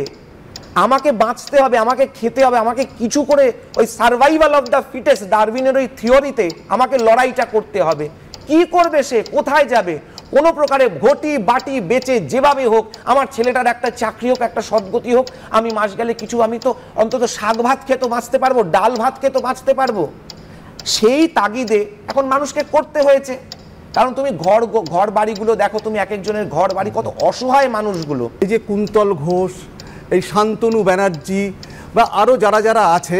আমাকে বাঁচতে হবে, আমাকে খেতে হবে, আমাকে কিছু করে ওই সার্ভাইভাল অফ দ্য ফিটেস্ট, ডারউইনের ওই থিওরিতে আমাকে লড়াইটা করতে হবে। কি করবে সে? কোথায় যাবে? কোনো প্রকারে ঘটি বাটি বেচে যেভাবে হোক আমার ছেলেটার একটা চাকরি হোক, একটা সদ্গতি হোক, আমি মাস গেলে কিছু, আমি তো অন্তত শাক ভাত খেয়ে তো বাঁচতে পারবো, ডাল ভাত খেয়ে তো বাঁচতে পারবো। সেই তাগিদে এখন মানুষকে করতে হয়েছে। কারণ তুমি ঘর বাড়িগুলো দেখো, তুমি এক একজনের ঘর বাড়ি, কত অসহায় মানুষগুলো। এই যে কুন্তল ঘোষ, এই শান্তনু ব্যানার্জি বা আরও যারা যারা আছে,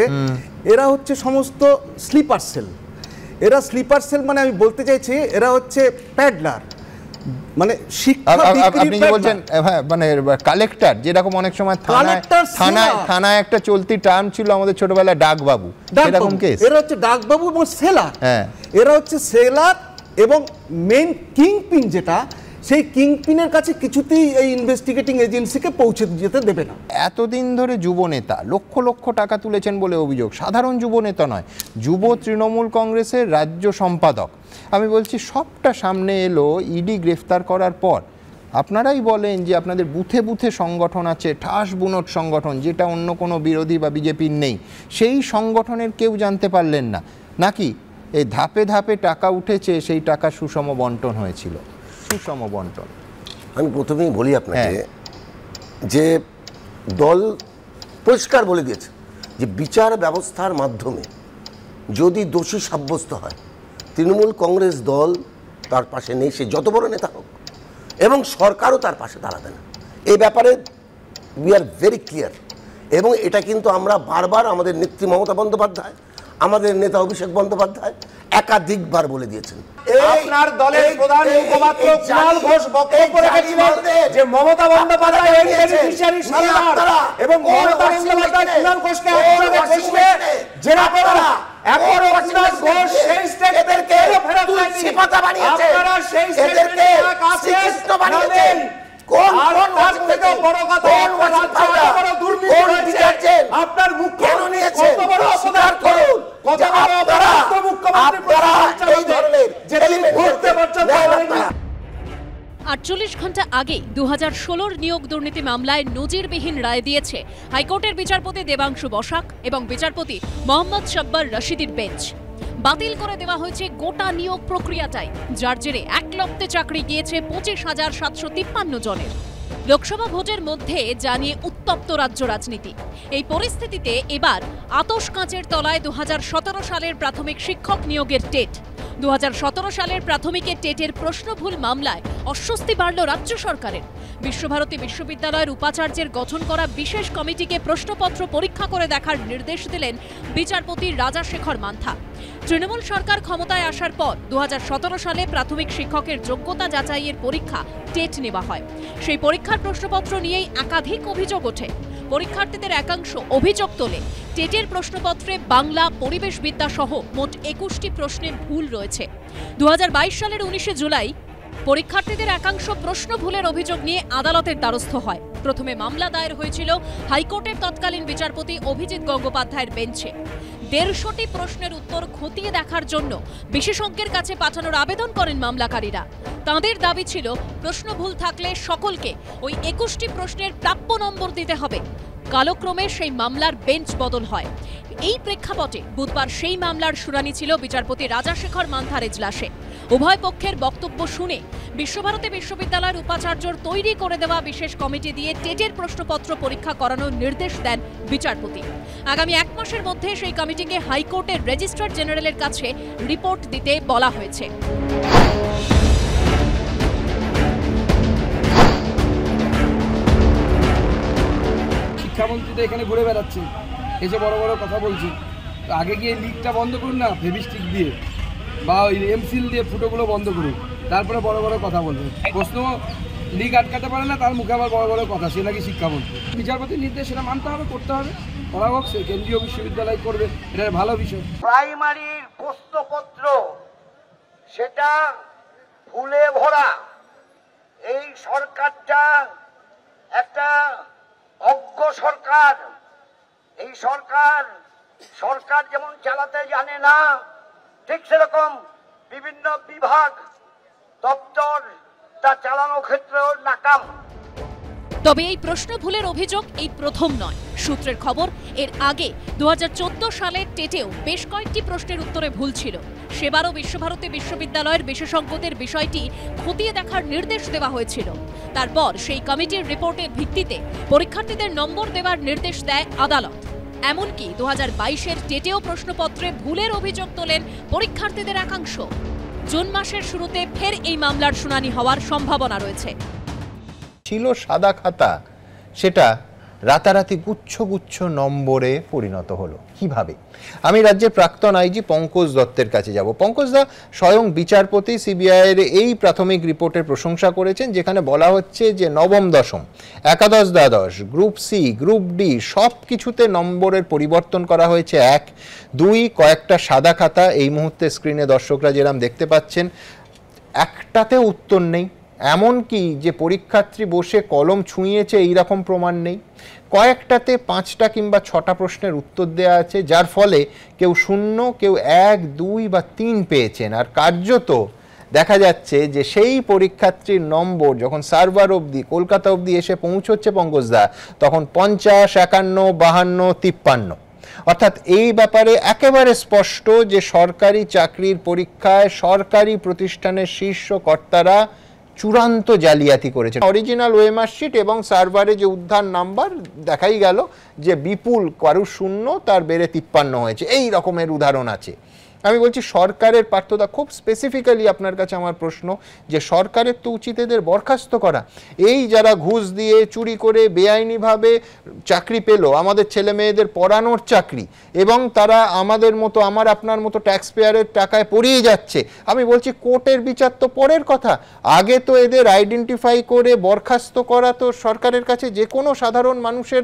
এরা হচ্ছে সমস্ত স্লিপার সেল। এরা স্লিপার সেল মানে আমি বলতে চাইছি এরা হচ্ছে প্যাডলার, মানে শিক্ষা আপনি বলছেন হ্যাঁ, মানে কালেক্টর, যেরকম অনেক সময় থানায় একটা চলতি টার্ম ছিল আমাদের ছোটবেলায়, ডাকবাবু, এরকম কেস। এরা হচ্ছে ডাকবাবু এবং সেলার। হ্যাঁ, এরা হচ্ছে সেলার এবং মেন কিংপিন যেটা, সেই কিংপিনের কাছে কিছুতেই এই ইনভেস্টিগেটিং এজেন্সিকে পৌঁছে যেতে দেবে না। এতদিন ধরে যুবনেতা লক্ষ লক্ষ টাকা তুলেছেন বলে অভিযোগ, সাধারণ যুবনেতা নয়, যুব তৃণমূল কংগ্রেসের রাজ্য সম্পাদক। আমি বলছি সবটা সামনে এলো ইডি গ্রেফতার করার পর। আপনারাই বলেন যে আপনাদের বুথে বুথে সংগঠন আছে, ঠাস বুনট সংগঠন, যেটা অন্য কোনো বিরোধী বা বিজেপির নেই। সেই সংগঠনের কেউ জানতে পারলেন না নাকি এই ধাপে ধাপে টাকা উঠেছে, সেই টাকা সুষম বন্টন হয়েছিল? সুষম বন্টন। আমি প্রথমেই বলি আপনাকে যে দল পরিষ্কার বলে দিয়েছে যে বিচার ব্যবস্থার মাধ্যমে যদি দোষী সাব্যস্ত হয়, তৃণমূল কংগ্রেস দল তার পাশে নেই, সে যত বড় নেতা হোক, এবং সরকারও তার পাশে দাঁড়াবে না। এই ব্যাপারে উই আর ভেরি ক্লিয়ার। এবং এটা কিন্তু আমরা বারবার আমাদের নেত্রী মমতা বন্দ্যোপাধ্যায়, আমাদের নেতা অভিষেক বন্দ্যোপাধ্যায় একাধিকবার বলে দিয়েছেন। আপনার দলের প্রধান মুখপাত্র কুণাল ঘোষ বক্তব্য রেখেছিলেন যে মমতা বন্দ্যোপাধ্যায় এই বেনিফিশিয়ারি সারদার এবং মমতা বন্দ্যোপাধ্যায় কুণাল ঘোষকে একসাথে বসিয়ে জেরা করা। এখন কুণাল ঘোষ সেই স্টেটদেরকে তুলসী পাতা বানিয়েছে, আপনারা সেই স্টেটদেরকে শ্রীকৃষ্ণ বানিয়েছেন। কোন তার থেকে বড় কথা, বড় দুর্নীতি হয়েছে আপনার মুখ কেন নিয়েছে, কত বড় অপরাধ করুন, কত বড় অপরাধ মুখ্যমন্ত্রী এই ধরনের যে ঘুরতে পর্যন্ত 48 ঘন্টা আগেই 2016 নিয়োগ দুর্নীতি মামলায় নজিরবিহীন রায় দিয়েছে হাইকোর্টের বিচারপতি দেবাংশু বসাক এবং বিচারপতি মোহাম্মদ শাব্বার রশিদির বেঞ্চ। বাতিল করে দেওয়া হয়েছে গোটা নিয়োগ প্রক্রিয়াটাই, যার জেরে এক লপ্তে চাকরি গিয়েছে 25,753 জনের। লোকসভা ভোটের মধ্যে জানিয়ে উত্তপ্ত রাজ্য রাজনীতি। এই পরিস্থিতিতে এবার আতশ কাঁচের তলায় 2017 সালের প্রাথমিক শিক্ষক নিয়োগের টেট। 2017 সালের প্রাথমিকে টেটের প্রশ্নভুল মামলায় অস্বস্তি বাড়ল রাজ্য সরকারের। বিশ্বভারতী বিশ্ববিদ্যালয়ের উপাচার্যের গঠন করা বিশেষ কমিটিকে প্রশ্নপত্র পরীক্ষা করে দেখার নির্দেশ দিলেন বিচারপতি রাজাশেখর মান্থা। তৃণমূল সরকার ক্ষমতায় আসার পর 2017 সালে প্রাথমিক শিক্ষকের যোগ্যতা যাচাইয়ের পরীক্ষা টেট নেওয়া হয়। সেই পরীক্ষার প্রশ্নপত্র নিয়েই একাধিক অভিযোগ ওঠে। পরীক্ষার্থীদের একাংশ অভিযোগ তোলে টেটের প্রশ্নপত্রে বাংলা, পরিবেশবিদ্যা সহ মোট 21টি প্রশ্নে ভুল রয়েছে। 2022 সালের 19 জুলাই পরীক্ষার্থীদের একাংশ প্রশ্ন ভুলের অভিযোগ নিয়ে আদালতের দ্বারস্থ হয়। প্রথমে মামলা দায়ের হয়েছিল হাইকোর্টের তৎকালীন বিচারপতি অভিজিৎ গঙ্গোপাধ্যায়ের বেঞ্চে। 150টি প্রশ্নের উত্তর খতিয়ে দেখার জন্য বিশেষজ্ঞের কাছে পাঠানোর আবেদন করেন মামলাকারীরা। তাঁদের দাবি ছিল প্রশ্ন ভুল থাকলে সকলকে ওই 21টি প্রশ্নের প্রাপ্য নম্বর দিতে হবে। কালক্রমে সেই মামলার বেঞ্চ বদল হয়। এই প্রেক্ষাপটে বুধবার সেই মামলার শুনানি ছিল বিচারপতি রাজাশেখর মান্থার এজলাসে। উভয় পক্ষের বক্তব্য শুনে বিশ্বভারতী বিশ্ববিদ্যালয়ের উপাচার্যর তৈরি করে দেওয়া বিশেষ কমিটি দিয়ে টেটের প্রশ্নপত্র পরীক্ষা করানোর নির্দেশ দেন বিচারপতি। আগামী 1 মাসের মধ্যে সেই কমিটিকে হাইকোর্টের রেজিস্ট্রার জেনারেলের কাছে রিপোর্ট দিতে বলা হয়েছে। শিক্ষামন্ত্রী তো এখানে ঘুরে বেড়াচ্ছে, এসে বড় বড় কথা বলছে। আগে গিয়ে লিকটা বন্ধ করুন না ফেভিস্টিক দিয়ে, বা ওই এমসিল দিয়ে ফুটোগুলো বন্ধ করুন, তারপরে বড় বড় কথা বলবে। প্রশ্ন লিক আটকাতে পারে না, তার মুখে আবার বড় বড় কথা, সে নাকি শিক্ষামন্ত্রী। বিচারপতির নির্দেশ সেটা মানতে হবে, করতে হবে, করা হোক, সে কেন্দ্রীয় বিশ্ববিদ্যালয় করবে, এটা ভালো বিষয়। প্রাইমারির প্রশ্নপত্র সেটা ফুলে ভরা। এই সরকারটা একটা অজ্ঞ সরকার। এই সরকার যেমন চালাতে জানে না, ঠিক সেরকম বিভিন্ন বিভাগ দপ্তর তা চালানোর ক্ষেত্রেও নাকাম। তবে এই প্রশ্ন ভুলের অভিযোগ এই প্রথম নয়। সূত্রের খবর, এর আগে 2014 সালের টেটেও বেশ কয়েকটি প্রশ্নের উত্তরে ভুল ছিল। সেবারও বিশ্বভারতী বিশ্ববিদ্যালয়ের বিশেষজ্ঞদের বিষয়টি খতিয়ে দেখার নির্দেশ দেওয়া হয়েছিল। তারপর সেই কমিটির রিপোর্টের ভিত্তিতে পরীক্ষার্থীদের নম্বর দেওয়ার নির্দেশ দেয় আদালত। এমনকি 2022-এর টেটেও প্রশ্নপত্রে ভুলের অভিযোগ তোলেন পরীক্ষার্থীদের একাংশ। জুন মাসের শুরুতে ফের এই মামলার শুনানি হওয়ার সম্ভাবনা রয়েছে। ছিল সাদা খাতা, সেটা রাতারাতি গুচ্ছ গুচ্ছ নম্বরে পরিণত হলো কিভাবে? আমি রাজ্যের প্রাক্তন আইজি পঙ্কজ দত্তের কাছে যাব। পঙ্কজ দা, স্বয়ং বিচারপতি সিবিআইয়ের এই প্রাথমিক রিপোর্টের প্রশংসা করেছেন, যেখানে বলা হচ্ছে যে নবম দশম, একাদশ দ্বাদশ, গ্রুপ সি, গ্রুপ ডি সব কিছুতে নম্বরের পরিবর্তন করা হয়েছে 1, 2, কয়েকটা সাদা খাতা এই মুহূর্তে স্ক্রিনে দর্শকরা যেরকম দেখতে পাচ্ছেন, একটাতেও উত্তর নেই, এমনকি যে পরীক্ষার্থী বসে কলম ছুঁয়েছে এইরকম প্রমাণ নেই। কয়েকটাতে 5টা কিংবা 6টা প্রশ্নের উত্তর দেওয়া আছে, যার ফলে কেউ 0, কেউ 1, 2 বা 3 পেয়েছেন। আর কার্যত দেখা যাচ্ছে যে সেই পরীক্ষার্থীর নম্বর যখন সার্ভার অবধি কলকাতা অবধি এসে পৌঁছচ্ছে পঙ্কজদা, তখন 50, 51, 52, 53। অর্থাৎ এই ব্যাপারে একেবারে স্পষ্ট যে সরকারি চাকরির পরীক্ষায় সরকারি প্রতিষ্ঠানের শীর্ষ কর্তারা চূড়ান্ত জালিয়াতি করেছে। অরিজিনাল ওএমআর শিট এবং সার্ভারে যে উদ্ধার নাম্বার দেখাই গেল যে বিপুল কারুর 0, তার বেড়ে 53 হয়েছে, এই রকমের উদাহরণ আছে। আমি বলছি সরকারের পার্থদা, খুব স্পেসিফিক্যালি আপনার কাছে আমার প্রশ্ন যে সরকারের তো উচিত এদের বরখাস্ত করা। এই যারা ঘুষ দিয়ে চুরি করে বেআইনিভাবে চাকরি পেল, আমাদের ছেলে মেয়েদের পড়ানোর চাকরি, এবং তারা আমাদের মতো আমার আপনার মতো ট্যাক্স পেয়ারের টাকায় পড়িয়ে যাচ্ছে, আমি বলছি কোর্টের বিচার তো পরের কথা, আগে তো এদের আইডেন্টিফাই করে বরখাস্ত করা তো সরকারের কাছে যে কোনো সাধারণ মানুষের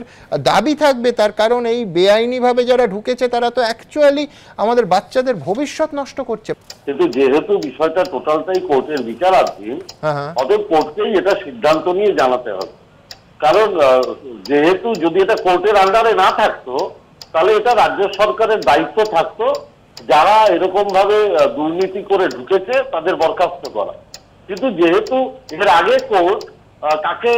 দাবি থাকবে। তার কারণ এই বেআইনিভাবে যারা ঢুকেছে তারা তো অ্যাকচুয়ালি আমাদের বাচ্চাদের ভবিষ্যৎ নষ্ট করছে। কিন্তু যেহেতু বিষয়টা টোটালটাই কোর্টের বিচারাধীন, অতএব কোর্টকেই এটা সিদ্ধান্ত নিয়ে জানাতে হবে। কারণ যেহেতু যদি এটা কোর্টের আন্ডারে না থাকতো, তাহলে এটা রাজ্য সরকারের দায়িত্ব থাকতো যারা এরকম ভাবে দুর্নীতি করে ঢুকেছে তাদের বরখাস্ত করা। কিন্তু যেহেতু এর আগে কোর্ট কাকে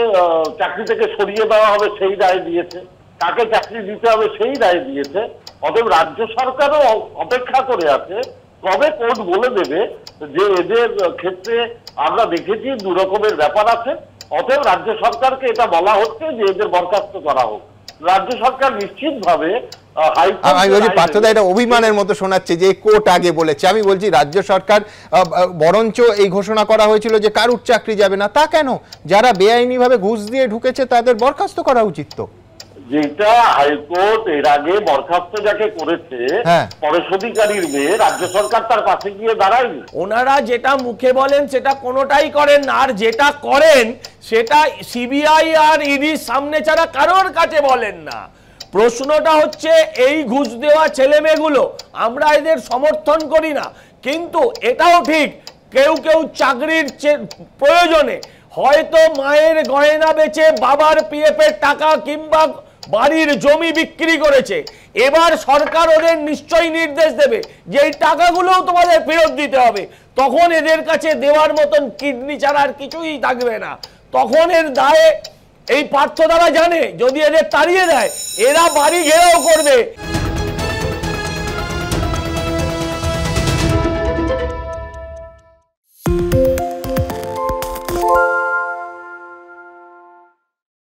চাকরি থেকে সরিয়ে দেওয়া হবে সেই রায় দিয়েছে, কাকে চাকরি দিতে হবে সেই রায় দিয়েছে, অতএব রাজ্য সরকারও অপেক্ষা করে আছে কবে কোর্ট বলে দেবে যে এদের ক্ষেত্রে আমরা দেখেছি 2 রকমের ব্যাপার আছে। অতএব রাজ্য সরকারকে এটা বলা হচ্ছে যে এদের বরখাস্ত করা হোক। রাজ্য সরকার নিশ্চিতভাবে আমি বলছি পার্থদা এটা অভিমানের মতো শোনাচ্ছে যে কোর্ট আগে বলেছে। আমি বলছি রাজ্য সরকার বরঞ্চ এই ঘোষণা করা হয়েছিল যে কারুর চাকরি যাবে না, তা কেন? যারা বেআইনিভাবে ঘুষ দিয়ে ঢুকেছে তাদের বরখাস্ত করা উচিত। তো যেটা হাইকোর্ট এর আগে বরখাস্ত যাকে করেছে পরশোধিকারীর মেয়ে, রাজ্য সরকার তার পাশে গিয়ে দাঁড়ায়নি। ওনারা যেটা মুখে বলেন সেটা কোনোটাই করেন না, আর যেটা করেন সেটা সিবিআই আর ইডির সামনে ছাড়া কারোর কাছে বলেন না। প্রশ্নটা হচ্ছে এই ঘুষ দেওয়া ছেলেমেয়েগুলো, আমরা এদের সমর্থন করি না, কিন্তু এটাও ঠিক কেউ কেউ চাকরির প্রয়োজনে হয়তো মায়ের গয়না বেচে বাবার পিএফের টাকা কিংবা বাড়ির জমি বিক্রি করেছে। এবার সরকার ওদের নিশ্চয়ই নির্দেশ দেবে যে এই টাকাগুলোও তোমাদের ফেরত দিতে হবে। তখন এদের কাছে দেওয়ার মতন কিডনি ছাড়া আর কিছুই থাকবে না। তখন এর দায়ে এই পার্থ দ্বারা জানে যদি এদের তাড়িয়ে দেয় এরা বাড়ি ঘেরাও করবে।